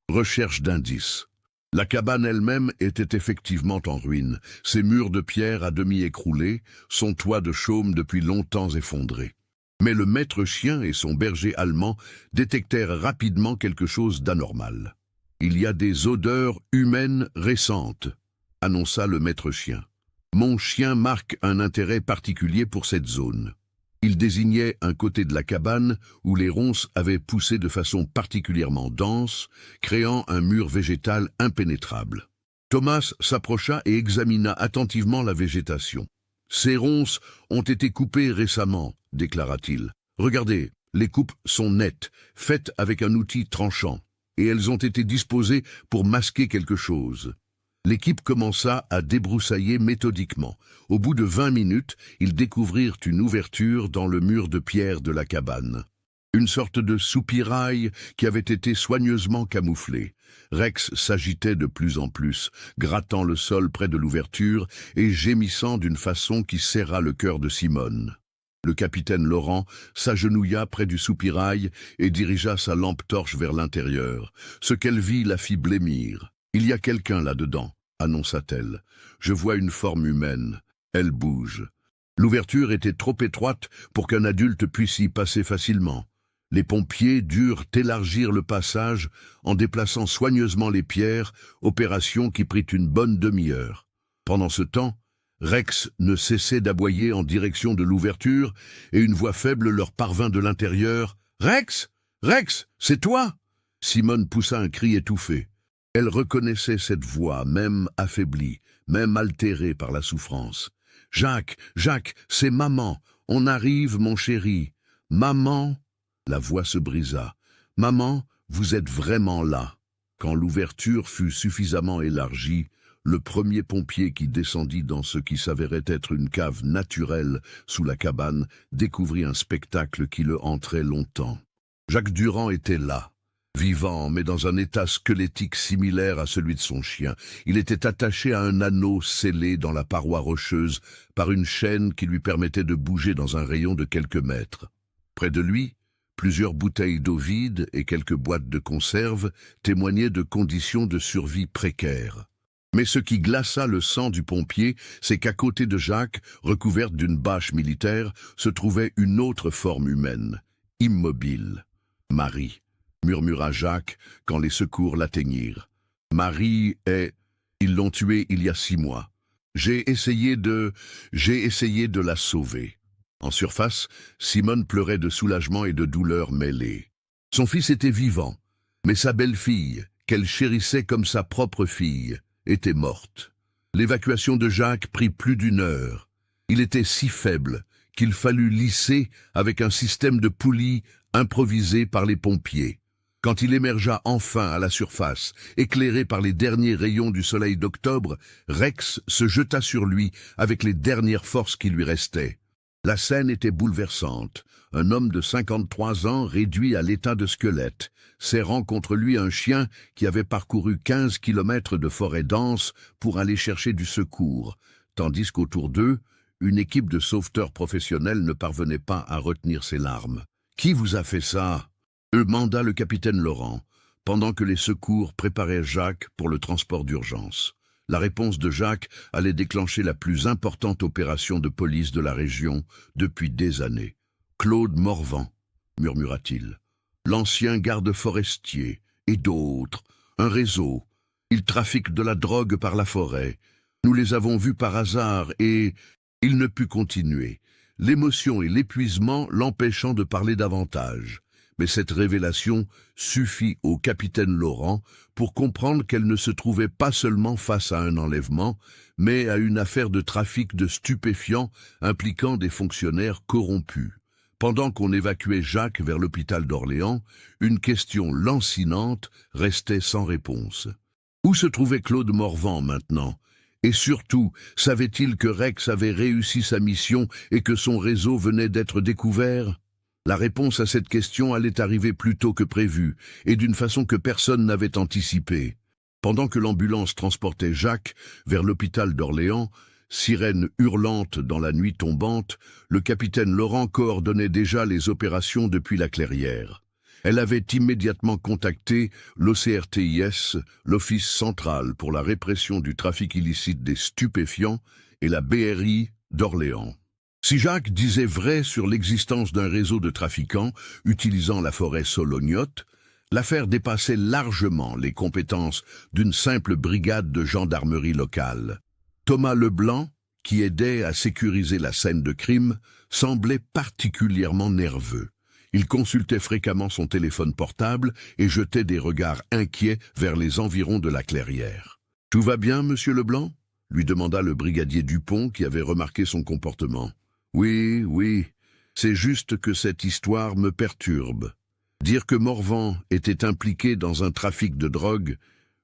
recherche d'indices. La cabane elle-même était effectivement en ruine, ses murs de pierre à demi écroulés, son toit de chaume depuis longtemps effondré. Mais le maître-chien et son berger allemand détectèrent rapidement quelque chose d'anormal. « Il y a des odeurs humaines récentes », annonça le maître-chien. « Mon chien marque un intérêt particulier pour cette zone. » Il désignait un côté de la cabane où les ronces avaient poussé de façon particulièrement dense, créant un mur végétal impénétrable. Thomas s'approcha et examina attentivement la végétation. « Ces ronces ont été coupées récemment », déclara-t-il. « Regardez, les coupes sont nettes, faites avec un outil tranchant. Et elles ont été disposées pour masquer quelque chose. » L'équipe commença à débroussailler méthodiquement. Au bout de 20 minutes, ils découvrirent une ouverture dans le mur de pierre de la cabane. Une sorte de soupirail qui avait été soigneusement camouflée. Rex s'agitait de plus en plus, grattant le sol près de l'ouverture et gémissant d'une façon qui serra le cœur de Simone. Le capitaine Laurent s'agenouilla près du soupirail et dirigea sa lampe torche vers l'intérieur. Ce qu'elle vit la fit blêmir. « Il y a quelqu'un là-dedans », annonça-t-elle. « Je vois une forme humaine. Elle bouge. » L'ouverture était trop étroite pour qu'un adulte puisse y passer facilement. Les pompiers durent élargir le passage en déplaçant soigneusement les pierres, opération qui prit une bonne demi-heure. Pendant ce temps, Rex ne cessait d'aboyer en direction de l'ouverture et une voix faible leur parvint de l'intérieur. « Rex! Rex, c'est toi !» Simone poussa un cri étouffé. Elle reconnaissait cette voix, même affaiblie, même altérée par la souffrance. « Jacques, Jacques, c'est maman. On arrive, mon chéri. Maman !» La voix se brisa. « Maman, vous êtes vraiment là. » Quand l'ouverture fut suffisamment élargie, le premier pompier qui descendit dans ce qui s'avérait être une cave naturelle sous la cabane découvrit un spectacle qui le hantrait longtemps. Jacques Durand était là, Vivant, mais dans un état squelettique similaire à celui de son chien, il était attaché à un anneau scellé dans la paroi rocheuse par une chaîne qui lui permettait de bouger dans un rayon de quelques mètres. Près de lui, plusieurs bouteilles d'eau vides et quelques boîtes de conserve témoignaient de conditions de survie précaires. Mais ce qui glaça le sang du pompier, c'est qu'à côté de Jacques, recouverte d'une bâche militaire, se trouvait une autre forme humaine, immobile. Marie, murmura Jacques quand les secours l'atteignirent. Marie est... Ils l'ont tuée il y a 6 mois. J'ai essayé de la sauver. En surface, Simone pleurait de soulagement et de douleur mêlée. Son fils était vivant, mais sa belle-fille, qu'elle chérissait comme sa propre fille, était morte. L'évacuation de Jacques prit plus d'1 heure. Il était si faible qu'il fallut l'hisser avec un système de poulies improvisé par les pompiers. Quand il émergea enfin à la surface, éclairé par les derniers rayons du soleil d'octobre, Rex se jeta sur lui avec les dernières forces qui lui restaient. La scène était bouleversante. Un homme de 53 ans réduit à l'état de squelette, serrant contre lui un chien qui avait parcouru 15 kilomètres de forêt dense pour aller chercher du secours, tandis qu'autour d'eux, une équipe de sauveteurs professionnels ne parvenait pas à retenir ses larmes. « Qui vous a fait ça ?» manda le capitaine Laurent, pendant que les secours préparaient Jacques pour le transport d'urgence. La réponse de Jacques allait déclencher la plus importante opération de police de la région depuis des années. « Claude Morvan », murmura-t-il. « L'ancien garde forestier, et d'autres. Un réseau. Ils trafiquent de la drogue par la forêt. Nous les avons vus par hasard et... » Il ne put continuer, l'émotion et l'épuisement l'empêchant de parler davantage. Mais cette révélation suffit au capitaine Laurent pour comprendre qu'elle ne se trouvait pas seulement face à un enlèvement, mais à une affaire de trafic de stupéfiants impliquant des fonctionnaires corrompus. Pendant qu'on évacuait Jacques vers l'hôpital d'Orléans, une question lancinante restait sans réponse. Où se trouvait Claude Morvan maintenant ? Et surtout, savait-il que Rex avait réussi sa mission et que son réseau venait d'être découvert ? La réponse à cette question allait arriver plus tôt que prévu, et d'une façon que personne n'avait anticipée. Pendant que l'ambulance transportait Jacques vers l'hôpital d'Orléans, sirène hurlante dans la nuit tombante, le capitaine Laurent coordonnait déjà les opérations depuis la clairière. Elle avait immédiatement contacté l'OCRTIS, l'Office central pour la répression du trafic illicite des stupéfiants, et la BRI d'Orléans. Si Jacques disait vrai sur l'existence d'un réseau de trafiquants utilisant la forêt solognote, l'affaire dépassait largement les compétences d'une simple brigade de gendarmerie locale. Thomas Leblanc, qui aidait à sécuriser la scène de crime, semblait particulièrement nerveux. Il consultait fréquemment son téléphone portable et jetait des regards inquiets vers les environs de la clairière. « Tout va bien, monsieur Leblanc ?» lui demanda le brigadier Dupont qui avait remarqué son comportement. « Oui, c'est juste que cette histoire me perturbe. Dire que Morvan était impliqué dans un trafic de drogue,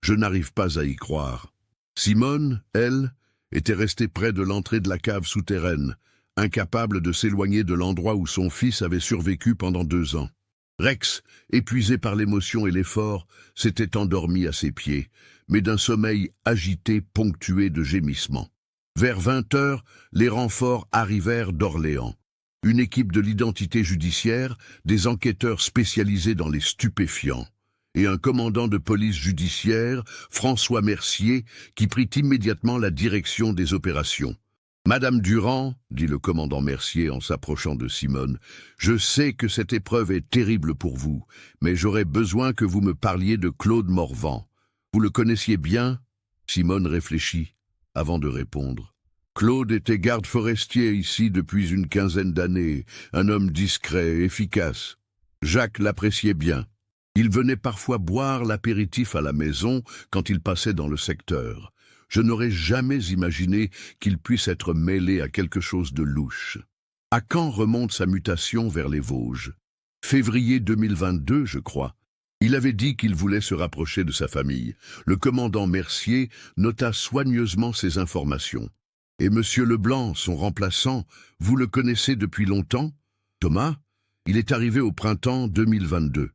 je n'arrive pas à y croire. Simone, elle, était restée près de l'entrée de la cave souterraine, incapable de s'éloigner de l'endroit où son fils avait survécu pendant 2 ans. Rex, épuisé par l'émotion et l'effort, s'était endormi à ses pieds, mais d'un sommeil agité ponctué de gémissements. Vers 20 heures, les renforts arrivèrent d'Orléans. Une équipe de l'identité judiciaire, des enquêteurs spécialisés dans les stupéfiants, et un commandant de police judiciaire, François Mercier, qui prit immédiatement la direction des opérations. « Madame Durand, dit le commandant Mercier en s'approchant de Simone, je sais que cette épreuve est terrible pour vous, mais j'aurais besoin que vous me parliez de Claude Morvan. Vous le connaissiez bien ?» Simone réfléchit avant de répondre. Claude était garde forestier ici depuis une 15aine d'années, un homme discret, efficace. Jacques l'appréciait bien. Il venait parfois boire l'apéritif à la maison quand il passait dans le secteur. Je n'aurais jamais imaginé qu'il puisse être mêlé à quelque chose de louche. À quand remonte sa mutation vers les Vosges? Février 2022, je crois. Il avait dit qu'il voulait se rapprocher de sa famille. Le commandant Mercier nota soigneusement ces informations. Et Monsieur Leblanc, son remplaçant, vous le connaissez depuis longtemps? Thomas? Il est arrivé au printemps 2022.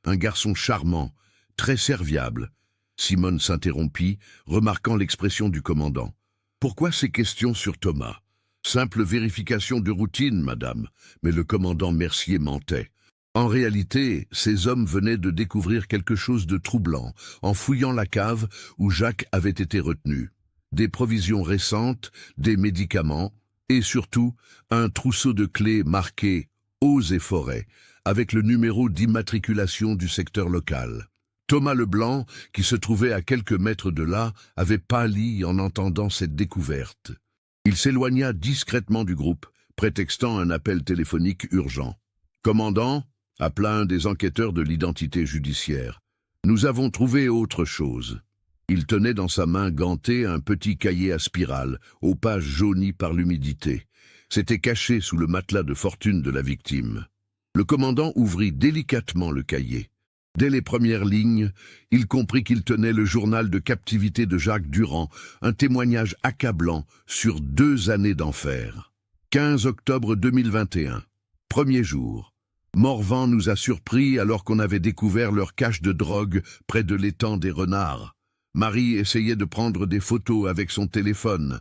un garçon charmant, très serviable. Simone s'interrompit, remarquant l'expression du commandant. « Pourquoi ces questions sur Thomas ? Simple vérification de routine, madame. » Mais le commandant Mercier mentait. En réalité, ces hommes venaient de découvrir quelque chose de troublant en fouillant la cave où Jacques avait été retenu. Des provisions récentes, des médicaments et surtout un trousseau de clés marqué « Eaux et forêts » avec le numéro d'immatriculation du secteur local. Thomas Leblanc, qui se trouvait à quelques mètres de là, avait pâli en entendant cette découverte. Il s'éloigna discrètement du groupe, prétextant un appel téléphonique urgent. « Commandant » appela un des enquêteurs de l'identité judiciaire. « Nous avons trouvé autre chose. » Il tenait dans sa main gantée un petit cahier à spirale, aux pages jaunies par l'humidité. C'était caché sous le matelas de fortune de la victime. Le commandant ouvrit délicatement le cahier. Dès les premières lignes, il comprit qu'il tenait le journal de captivité de Jacques Durand, un témoignage accablant sur 2 années d'enfer. 15 octobre 2021. Premier jour. Morvan nous a surpris alors qu'on avait découvert leur cache de drogue près de l'étang des Renards. Marie essayait de prendre des photos avec son téléphone.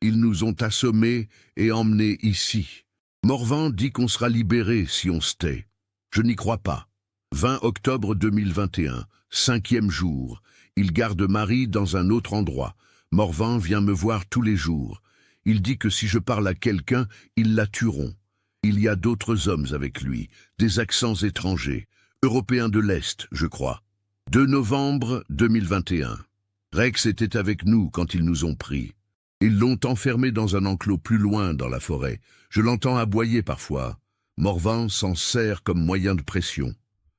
Ils nous ont assommés et emmenés ici. Morvan dit qu'on sera libéré si on se tait. Je n'y crois pas. 20 octobre 2021, 5e jour. Il garde Marie dans un autre endroit. Morvan vient me voir tous les jours. Il dit que si je parle à quelqu'un, ils la tueront. Il y a d'autres hommes avec lui, des accents étrangers, européens de l'Est, je crois. 2 novembre 2021. Rex était avec nous quand ils nous ont pris. Ils l'ont enfermé dans un enclos plus loin dans la forêt. Je l'entends aboyer parfois. Morvan s'en sert comme moyen de pression.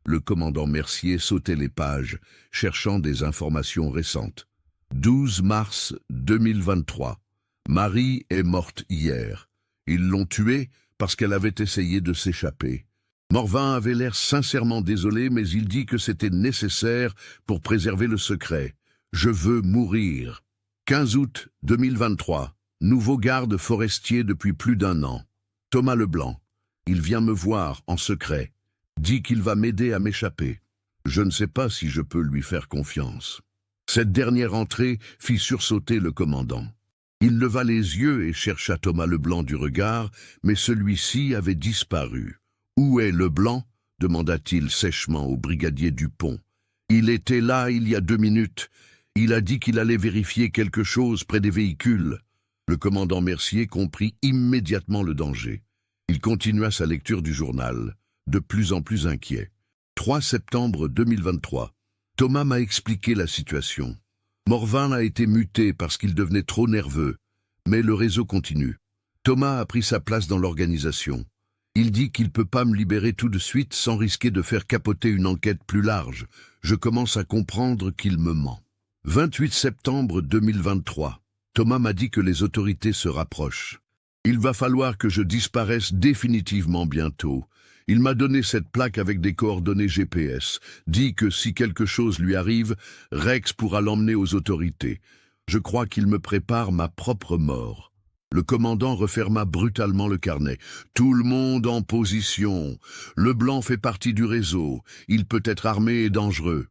Le commandant Mercier sautait les pages, cherchant des informations récentes. 12 mars 2023. Marie est morte hier. Ils l'ont tuée parce qu'elle avait essayé de s'échapper. Morvan avait l'air sincèrement désolé, mais il dit que c'était nécessaire pour préserver le secret. Je veux mourir. 15 août 2023. Nouveau garde forestier depuis plus d'1 an. Thomas Leblanc. Il vient me voir en secret. Dit qu'il va m'aider à m'échapper. Je ne sais pas si je peux lui faire confiance. Cette dernière entrée fit sursauter le commandant. Il leva les yeux et chercha Thomas Leblanc du regard, mais celui-ci avait disparu. « Où est Leblanc » demanda-t-il sèchement au brigadier Dupont. « Il était là il y a 2 minutes. Il a dit qu'il allait vérifier quelque chose près des véhicules. » Le commandant Mercier comprit immédiatement le danger. Il continua sa lecture du journal, de plus en plus inquiet. 3 septembre 2023. Thomas m'a expliqué la situation. Morvan a été muté parce qu'il devenait trop nerveux, mais le réseau continue. Thomas a pris sa place dans l'organisation. Il dit qu'il ne peut pas me libérer tout de suite sans risquer de faire capoter une enquête plus large. Je commence à comprendre qu'il me ment. 28 septembre 2023. Thomas m'a dit que les autorités se rapprochent. Il va falloir que je disparaisse définitivement bientôt. Il m'a donné cette plaque avec des coordonnées GPS, dit que si quelque chose lui arrive, Rex pourra l'emmener aux autorités. Je crois qu'il me prépare ma propre mort. Le commandant referma brutalement le carnet. Tout le monde en position. Leblanc fait partie du réseau. Il peut être armé et dangereux.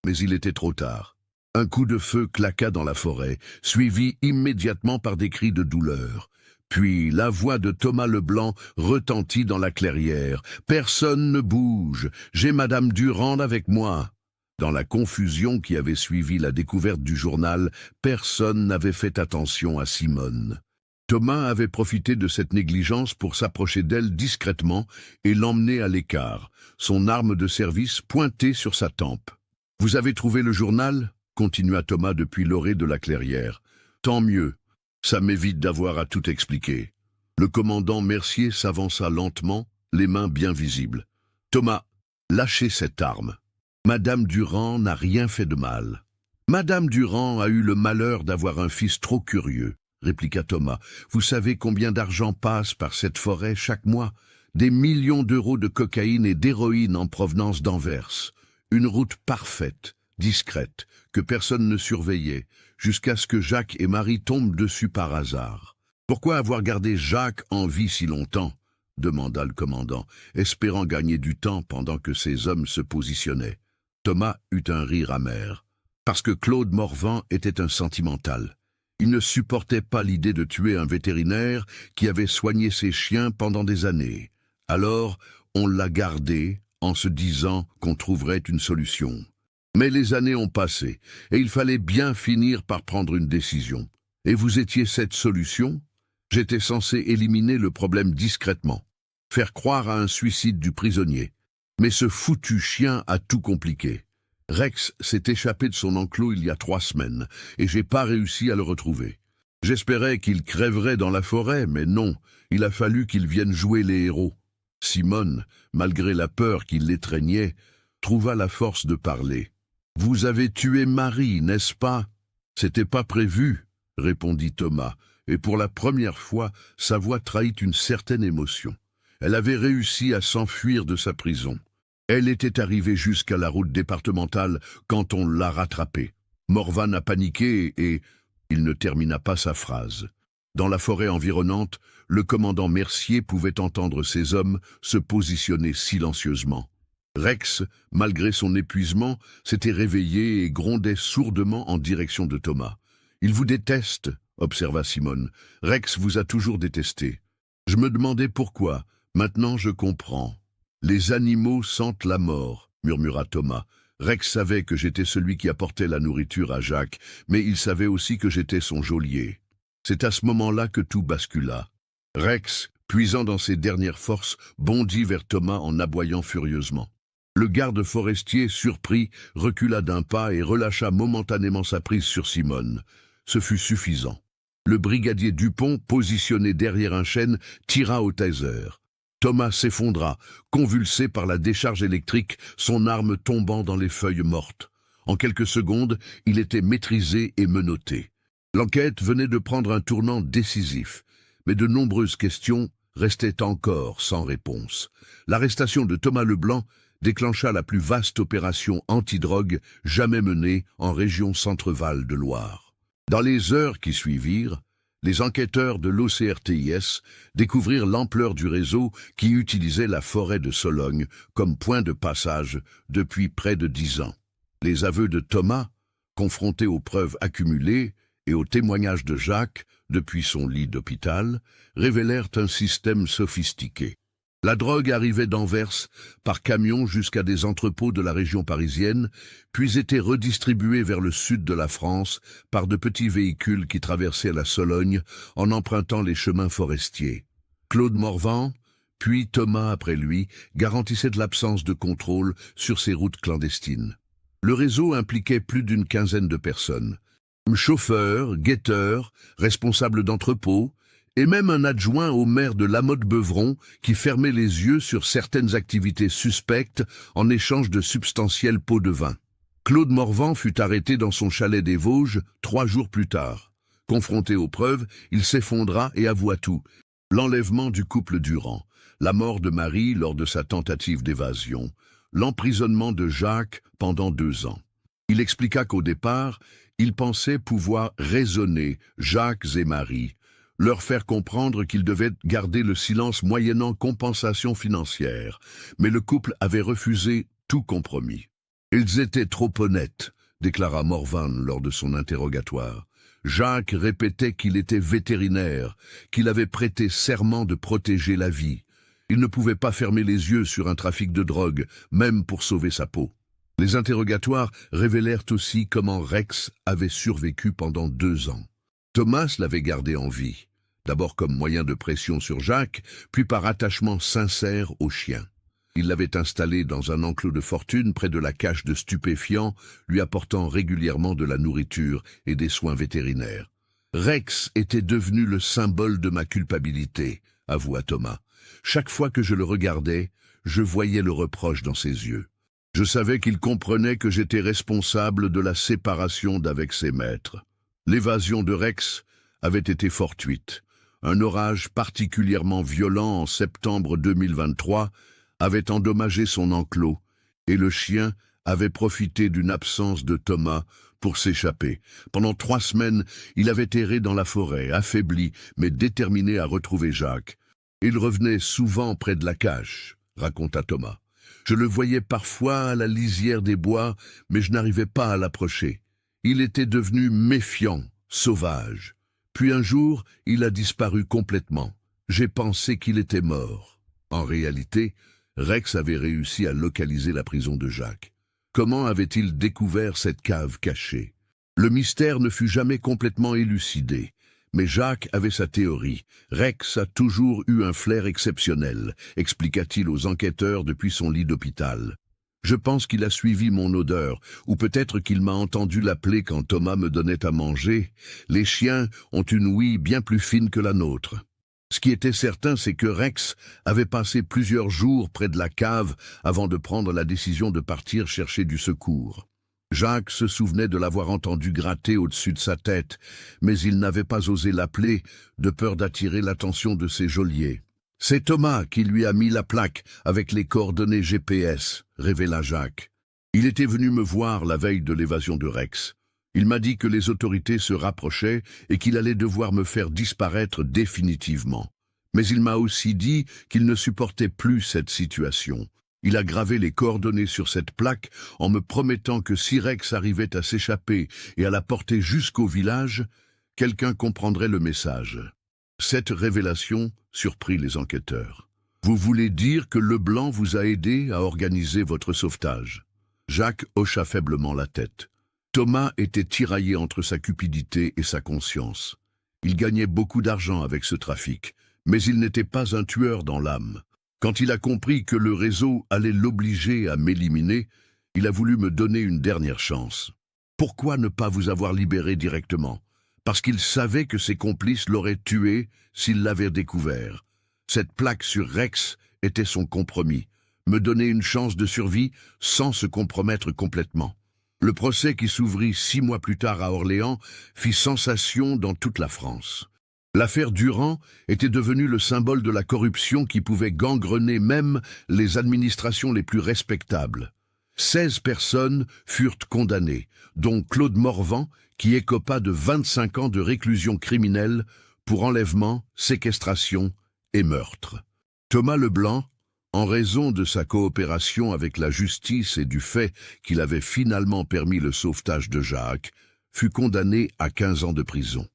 Mais il était trop tard. Un coup de feu claqua dans la forêt, suivi immédiatement par des cris de douleur. Puis la voix de Thomas Leblanc retentit dans la clairière. « Personne ne bouge, j'ai Madame Durand avec moi. » Dans la confusion qui avait suivi la découverte du journal, personne n'avait fait attention à Simone. Thomas avait profité de cette négligence pour s'approcher d'elle discrètement et l'emmener à l'écart, son arme de service pointée sur sa tempe. « Vous avez trouvé le journal ?» continua Thomas depuis l'orée de la clairière. « Tant mieux. Ça m'évite d'avoir à tout expliquer. » Le commandant Mercier s'avança lentement, les mains bien visibles. « Thomas, lâchez cette arme. Madame Durand n'a rien fait de mal. »« Madame Durand a eu le malheur d'avoir un fils trop curieux, » répliqua Thomas. « Vous savez combien d'argent passe par cette forêt chaque mois? Des millions d'euros de cocaïne et d'héroïne en provenance d'Anvers. Une route parfaite, discrète, que personne ne surveillait, jusqu'à ce que Jacques et Marie tombent dessus par hasard. Pourquoi avoir gardé Jacques en vie si longtemps? demanda le commandant, espérant gagner du temps pendant que ses hommes se positionnaient. Thomas eut un rire amer. Parce que Claude Morvan était un sentimental. Il ne supportait pas l'idée de tuer un vétérinaire qui avait soigné ses chiens pendant des années. Alors, on l'a gardé en se disant qu'on trouverait une solution. Mais les années ont passé, et il fallait bien finir par prendre une décision. Et vous étiez cette solution ? J'étais censé éliminer le problème discrètement, faire croire à un suicide du prisonnier. Mais ce foutu chien a tout compliqué. Rex s'est échappé de son enclos il y a 3 semaines, et j'ai pas réussi à le retrouver. J'espérais qu'il crèverait dans la forêt, mais non, il a fallu qu'il vienne jouer les héros. Simone, malgré la peur qui l'étreignait, trouva la force de parler. « Vous avez tué Marie, n'est-ce pas ?»« C'était pas prévu, » répondit Thomas, et pour la première fois, sa voix trahit une certaine émotion. Elle avait réussi à s'enfuir de sa prison. Elle était arrivée jusqu'à la route départementale quand on l'a rattrapée. Morvan a paniqué et il ne termina pas sa phrase. Dans la forêt environnante, le commandant Mercier pouvait entendre ses hommes se positionner silencieusement. Rex, malgré son épuisement, s'était réveillé et grondait sourdement en direction de Thomas. « Il vous déteste », observa Simone. « Rex vous a toujours détesté. Je me demandais pourquoi. Maintenant je comprends. » « Les animaux sentent la mort, » murmura Thomas. Rex savait que j'étais celui qui apportait la nourriture à Jacques, mais il savait aussi que j'étais son geôlier. C'est à ce moment-là que tout bascula. Rex, puisant dans ses dernières forces, bondit vers Thomas en aboyant furieusement. Le garde forestier, surpris, recula d'un pas et relâcha momentanément sa prise sur Simone. Ce fut suffisant. Le brigadier Dupont, positionné derrière un chêne, tira au taser. Thomas s'effondra, convulsé par la décharge électrique, son arme tombant dans les feuilles mortes. En quelques secondes, il était maîtrisé et menotté. L'enquête venait de prendre un tournant décisif, mais de nombreuses questions restaient encore sans réponse. L'arrestation de Thomas Leblanc déclencha la plus vaste opération antidrogue jamais menée en région Centre-Val de Loire. Dans les heures qui suivirent, les enquêteurs de l'OCRTIS découvrirent l'ampleur du réseau qui utilisait la forêt de Sologne comme point de passage depuis près de 10 ans. Les aveux de Thomas, confrontés aux preuves accumulées et aux témoignages de Jacques depuis son lit d'hôpital, révélèrent un système sophistiqué. La drogue arrivait d'Anvers par camion jusqu'à des entrepôts de la région parisienne, puis était redistribuée vers le sud de la France par de petits véhicules qui traversaient la Sologne en empruntant les chemins forestiers. Claude Morvan, puis Thomas après lui, garantissaient de l'absence de contrôle sur ces routes clandestines. Le réseau impliquait plus d'une quinzaine de personnes. Chauffeurs, guetteurs, responsables d'entrepôts, et même un adjoint au maire de Lamotte-Beuvron qui fermait les yeux sur certaines activités suspectes en échange de substantiels pots de vin. Claude Morvan fut arrêté dans son chalet des Vosges 3 jours plus tard. Confronté aux preuves, il s'effondra et avoua tout. L'enlèvement du couple Durand, la mort de Marie lors de sa tentative d'évasion, l'emprisonnement de Jacques pendant 2 ans. Il expliqua qu'au départ, il pensait pouvoir raisonner Jacques et Marie, leur faire comprendre qu'ils devaient garder le silence moyennant compensation financière, mais le couple avait refusé tout compromis. « Ils étaient trop honnêtes », déclara Morvan lors de son interrogatoire. Jacques répétait qu'il était vétérinaire, qu'il avait prêté serment de protéger la vie. Il ne pouvait pas fermer les yeux sur un trafic de drogue, même pour sauver sa peau. Les interrogatoires révélèrent aussi comment Rex avait survécu pendant 2 ans. Thomas l'avait gardé en vie, d'abord comme moyen de pression sur Jacques, puis par attachement sincère au chien. Il l'avait installé dans un enclos de fortune près de la cache de stupéfiants, lui apportant régulièrement de la nourriture et des soins vétérinaires. Rex était devenu le symbole de ma culpabilité, avoua Thomas. Chaque fois que je le regardais, je voyais le reproche dans ses yeux. Je savais qu'il comprenait que j'étais responsable de la séparation d'avec ses maîtres. L'évasion de Rex avait été fortuite. Un orage particulièrement violent en septembre 2023 avait endommagé son enclos et le chien avait profité d'une absence de Thomas pour s'échapper. Pendant 3 semaines, il avait erré dans la forêt, affaibli mais déterminé à retrouver Jacques. Il revenait souvent près de la cache, raconta Thomas. Je le voyais parfois à la lisière des bois, mais je n'arrivais pas à l'approcher. Il était devenu méfiant, sauvage. Puis un jour, il a disparu complètement. J'ai pensé qu'il était mort. En réalité, Rex avait réussi à localiser la prison de Jacques. Comment avait-il découvert cette cave cachée? Le mystère ne fut jamais complètement élucidé. Mais Jacques avait sa théorie. Rex a toujours eu un flair exceptionnel, expliqua-t-il aux enquêteurs depuis son lit d'hôpital. Je pense qu'il a suivi mon odeur, ou peut-être qu'il m'a entendu l'appeler quand Thomas me donnait à manger. Les chiens ont une ouïe bien plus fine que la nôtre. Ce qui était certain, c'est que Rex avait passé plusieurs jours près de la cave avant de prendre la décision de partir chercher du secours. Jacques se souvenait de l'avoir entendu gratter au-dessus de sa tête, mais il n'avait pas osé l'appeler, de peur d'attirer l'attention de ses geôliers. « C'est Thomas qui lui a mis la plaque avec les coordonnées GPS », révéla Jacques. Il était venu me voir la veille de l'évasion de Rex. Il m'a dit que les autorités se rapprochaient et qu'il allait devoir me faire disparaître définitivement. Mais il m'a aussi dit qu'il ne supportait plus cette situation. Il a gravé les coordonnées sur cette plaque en me promettant que si Rex arrivait à s'échapper et à la porter jusqu'au village, quelqu'un comprendrait le message. Cette révélation surprit les enquêteurs. « Vous voulez dire que Leblanc vous a aidé à organiser votre sauvetage ?» Jacques hocha faiblement la tête. Thomas était tiraillé entre sa cupidité et sa conscience. Il gagnait beaucoup d'argent avec ce trafic, mais il n'était pas un tueur dans l'âme. Quand il a compris que le réseau allait l'obliger à m'éliminer, il a voulu me donner une dernière chance. Pourquoi ne pas vous avoir libéré directement? Parce qu'il savait que ses complices l'auraient tué s'il l'avait découvert. Cette plaque sur Rex était son compromis, me donner une chance de survie sans se compromettre complètement. Le procès qui s'ouvrit 6 mois plus tard à Orléans fit sensation dans toute la France. L'affaire Durand était devenue le symbole de la corruption qui pouvait gangrener même les administrations les plus respectables. 16 personnes furent condamnées, dont Claude Morvan, qui écopa de 25 ans de réclusion criminelle pour enlèvement, séquestration et meurtre. Thomas Leblanc, en raison de sa coopération avec la justice et du fait qu'il avait finalement permis le sauvetage de Jacques, fut condamné à 15 ans de prison.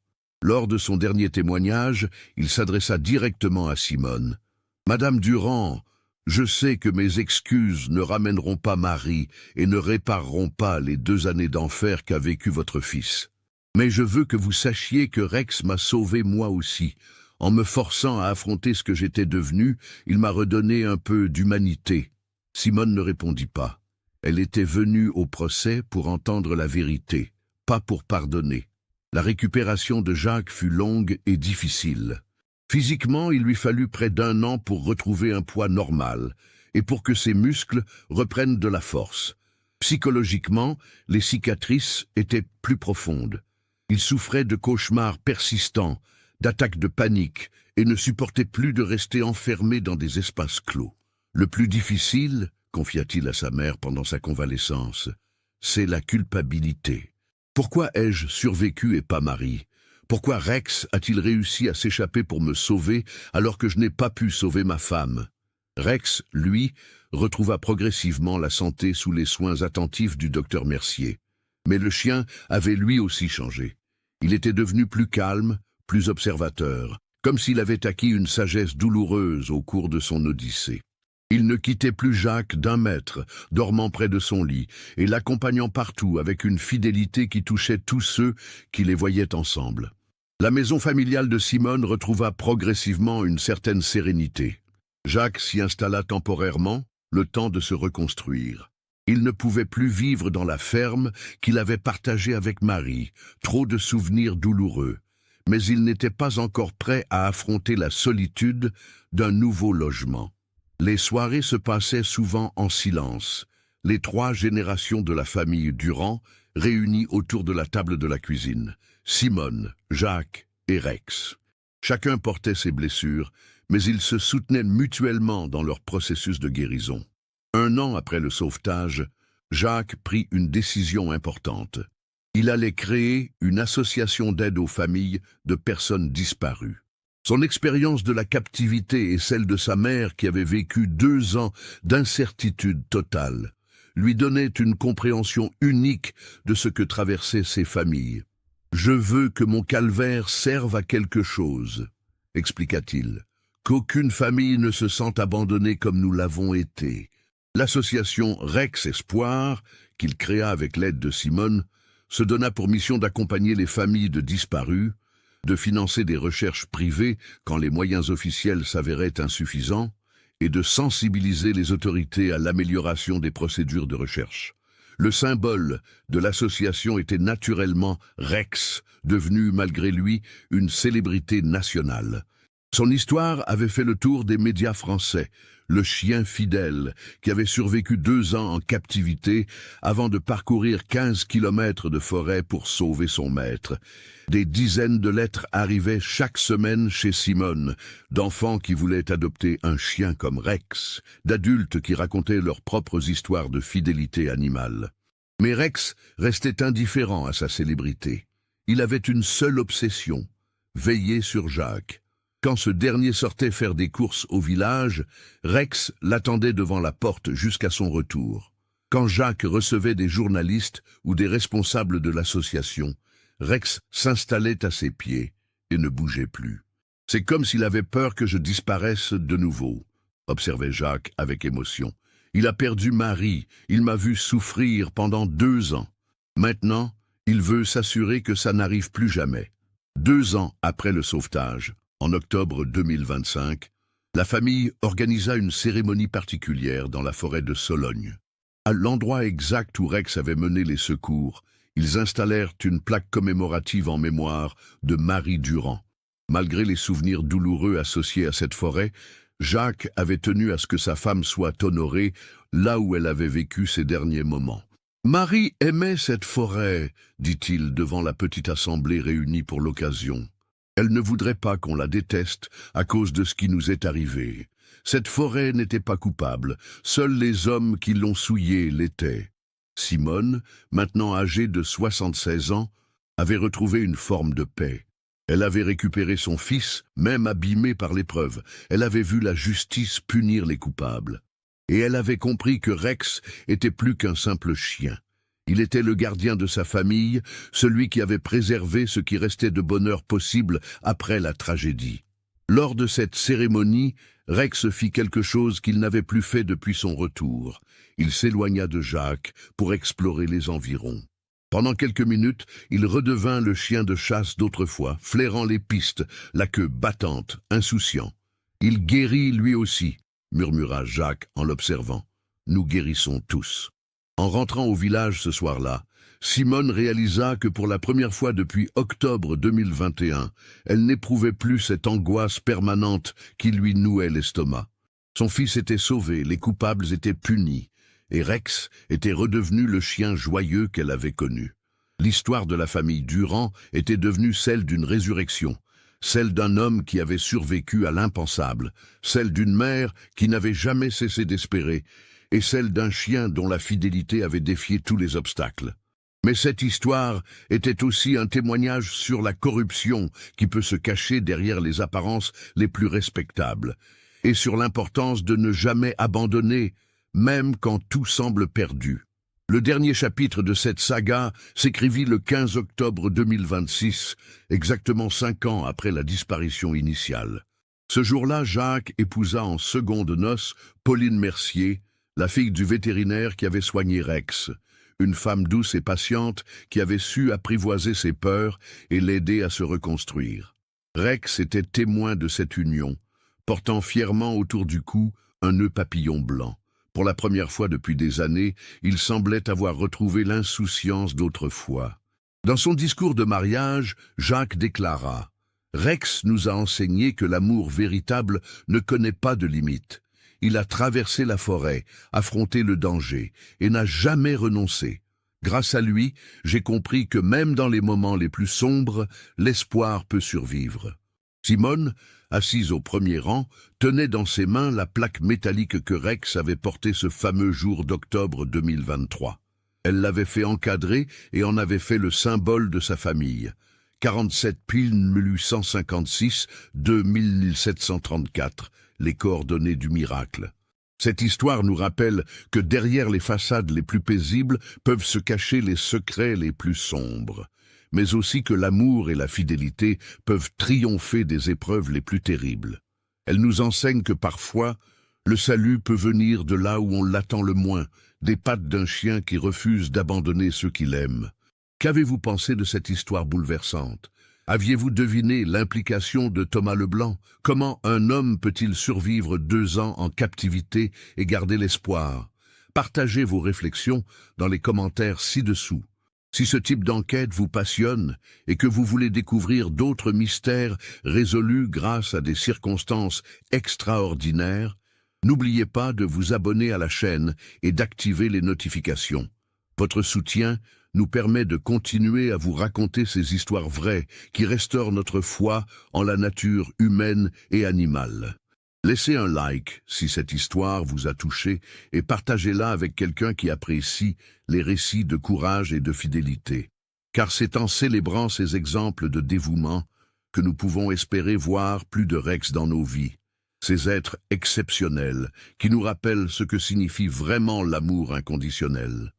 Lors de son dernier témoignage, il s'adressa directement à Simone. « Madame Durand, je sais que mes excuses ne ramèneront pas Marie et ne répareront pas les 2 années d'enfer qu'a vécu votre fils. Mais je veux que vous sachiez que Rex m'a sauvé moi aussi. En me forçant à affronter ce que j'étais devenu, il m'a redonné un peu d'humanité. » Simone ne répondit pas. Elle était venue au procès pour entendre la vérité, pas pour pardonner. La récupération de Jacques fut longue et difficile. Physiquement, il lui fallut près d'1 an pour retrouver un poids normal et pour que ses muscles reprennent de la force. Psychologiquement, les cicatrices étaient plus profondes. Il souffrait de cauchemars persistants, d'attaques de panique et ne supportait plus de rester enfermé dans des espaces clos. Le plus difficile, confia-t-il à sa mère pendant sa convalescence, c'est la culpabilité. Pourquoi ai-je survécu et pas Marie? Pourquoi Rex a-t-il réussi à s'échapper pour me sauver alors que je n'ai pas pu sauver ma femme? Rex, lui, retrouva progressivement la santé sous les soins attentifs du docteur Mercier. Mais le chien avait lui aussi changé. Il était devenu plus calme, plus observateur, comme s'il avait acquis une sagesse douloureuse au cours de son odyssée. Il ne quittait plus Jacques d'1 mètre, dormant près de son lit, et l'accompagnant partout avec une fidélité qui touchait tous ceux qui les voyaient ensemble. La maison familiale de Simone retrouva progressivement une certaine sérénité. Jacques s'y installa temporairement, le temps de se reconstruire. Il ne pouvait plus vivre dans la ferme qu'il avait partagée avec Marie, trop de souvenirs douloureux. Mais il n'était pas encore prêt à affronter la solitude d'un nouveau logement. Les soirées se passaient souvent en silence, les 3 générations de la famille Durand réunies autour de la table de la cuisine, Simone, Jacques et Rex. Chacun portait ses blessures, mais ils se soutenaient mutuellement dans leur processus de guérison. 1 an après le sauvetage, Jacques prit une décision importante. Il allait créer une association d'aide aux familles de personnes disparues. Son expérience de la captivité et celle de sa mère qui avait vécu 2 ans d'incertitude totale lui donnaient une compréhension unique de ce que traversaient ces familles. « Je veux que mon calvaire serve à quelque chose », expliqua-t-il, « qu'aucune famille ne se sente abandonnée comme nous l'avons été. » L'association Rex Espoir, qu'il créa avec l'aide de Simone, se donna pour mission d'accompagner les familles de disparus, de financer des recherches privées quand les moyens officiels s'avéraient insuffisants, et de sensibiliser les autorités à l'amélioration des procédures de recherche. Le symbole de l'association était naturellement Rex, devenu malgré lui une célébrité nationale. Son histoire avait fait le tour des médias français, le chien fidèle qui avait survécu 2 ans en captivité avant de parcourir 15 kilomètres de forêt pour sauver son maître. Des dizaines de lettres arrivaient chaque semaine chez Simone, d'enfants qui voulaient adopter un chien comme Rex, d'adultes qui racontaient leurs propres histoires de fidélité animale. Mais Rex restait indifférent à sa célébrité. Il avait une seule obsession, veiller sur Jacques. Quand ce dernier sortait faire des courses au village, Rex l'attendait devant la porte jusqu'à son retour. Quand Jacques recevait des journalistes ou des responsables de l'association, Rex s'installait à ses pieds et ne bougeait plus. « C'est comme s'il avait peur que je disparaisse de nouveau », observait Jacques avec émotion. « Il a perdu Marie, il m'a vu souffrir pendant 2 ans. Maintenant, il veut s'assurer que ça n'arrive plus jamais. » 2 ans après le sauvetage, en octobre 2025, la famille organisa une cérémonie particulière dans la forêt de Sologne. À l'endroit exact où Rex avait mené les secours, ils installèrent une plaque commémorative en mémoire de Marie Durand. Malgré les souvenirs douloureux associés à cette forêt, Jacques avait tenu à ce que sa femme soit honorée là où elle avait vécu ses derniers moments. « Marie aimait cette forêt », dit-il devant la petite assemblée réunie pour l'occasion. Elle ne voudrait pas qu'on la déteste à cause de ce qui nous est arrivé. Cette forêt n'était pas coupable, seuls les hommes qui l'ont souillée l'étaient. Simone, maintenant âgée de 76 ans, avait retrouvé une forme de paix. Elle avait récupéré son fils, même abîmé par l'épreuve. Elle avait vu la justice punir les coupables. Et elle avait compris que Rex était plus qu'un simple chien. Il était le gardien de sa famille, celui qui avait préservé ce qui restait de bonheur possible après la tragédie. Lors de cette cérémonie, Rex fit quelque chose qu'il n'avait plus fait depuis son retour. Il s'éloigna de Jacques pour explorer les environs. Pendant quelques minutes, il redevint le chien de chasse d'autrefois, flairant les pistes, la queue battante, insouciant. « Il guérit lui aussi », murmura Jacques en l'observant. « Nous guérissons tous. » En rentrant au village ce soir-là, Simone réalisa que pour la première fois depuis octobre 2021, elle n'éprouvait plus cette angoisse permanente qui lui nouait l'estomac. Son fils était sauvé, les coupables étaient punis, et Rex était redevenu le chien joyeux qu'elle avait connu. L'histoire de la famille Durand était devenue celle d'une résurrection, celle d'un homme qui avait survécu à l'impensable, celle d'une mère qui n'avait jamais cessé d'espérer, et celle d'un chien dont la fidélité avait défié tous les obstacles. Mais cette histoire était aussi un témoignage sur la corruption qui peut se cacher derrière les apparences les plus respectables, et sur l'importance de ne jamais abandonner, même quand tout semble perdu. Le dernier chapitre de cette saga s'écrivit le 15 octobre 2026, exactement 5 ans après la disparition initiale. Ce jour-là, Jacques épousa en secondes noces Pauline Mercier, la fille du vétérinaire qui avait soigné Rex, une femme douce et patiente qui avait su apprivoiser ses peurs et l'aider à se reconstruire. Rex était témoin de cette union, portant fièrement autour du cou un nœud papillon blanc. Pour la première fois depuis des années, il semblait avoir retrouvé l'insouciance d'autrefois. Dans son discours de mariage, Jacques déclara « Rex nous a enseigné que l'amour véritable ne connaît pas de limites. Il a traversé la forêt, affronté le danger, et n'a jamais renoncé. Grâce à lui, j'ai compris que même dans les moments les plus sombres, l'espoir peut survivre. » Simone, assise au premier rang, tenait dans ses mains la plaque métallique que Rex avait portée ce fameux jour d'octobre 2023. Elle l'avait fait encadrer et en avait fait le symbole de sa famille. 47 pile 1856, 2734, les coordonnées du miracle. Cette histoire nous rappelle que derrière les façades les plus paisibles peuvent se cacher les secrets les plus sombres, mais aussi que l'amour et la fidélité peuvent triompher des épreuves les plus terribles. Elle nous enseigne que parfois, le salut peut venir de là où on l'attend le moins, des pattes d'un chien qui refuse d'abandonner ceux qu'il aime. Qu'avez-vous pensé de cette histoire bouleversante? Aviez-vous deviné l'implication de Thomas Leblanc? Comment un homme peut-il survivre 2 ans en captivité et garder l'espoir? Partagez vos réflexions dans les commentaires ci-dessous. Si ce type d'enquête vous passionne et que vous voulez découvrir d'autres mystères résolus grâce à des circonstances extraordinaires, n'oubliez pas de vous abonner à la chaîne et d'activer les notifications. Votre soutien nous permet de continuer à vous raconter ces histoires vraies qui restaurent notre foi en la nature humaine et animale. Laissez un like si cette histoire vous a touché et partagez-la avec quelqu'un qui apprécie les récits de courage et de fidélité. Car c'est en célébrant ces exemples de dévouement que nous pouvons espérer voir plus de Rex dans nos vies. Ces êtres exceptionnels qui nous rappellent ce que signifie vraiment l'amour inconditionnel.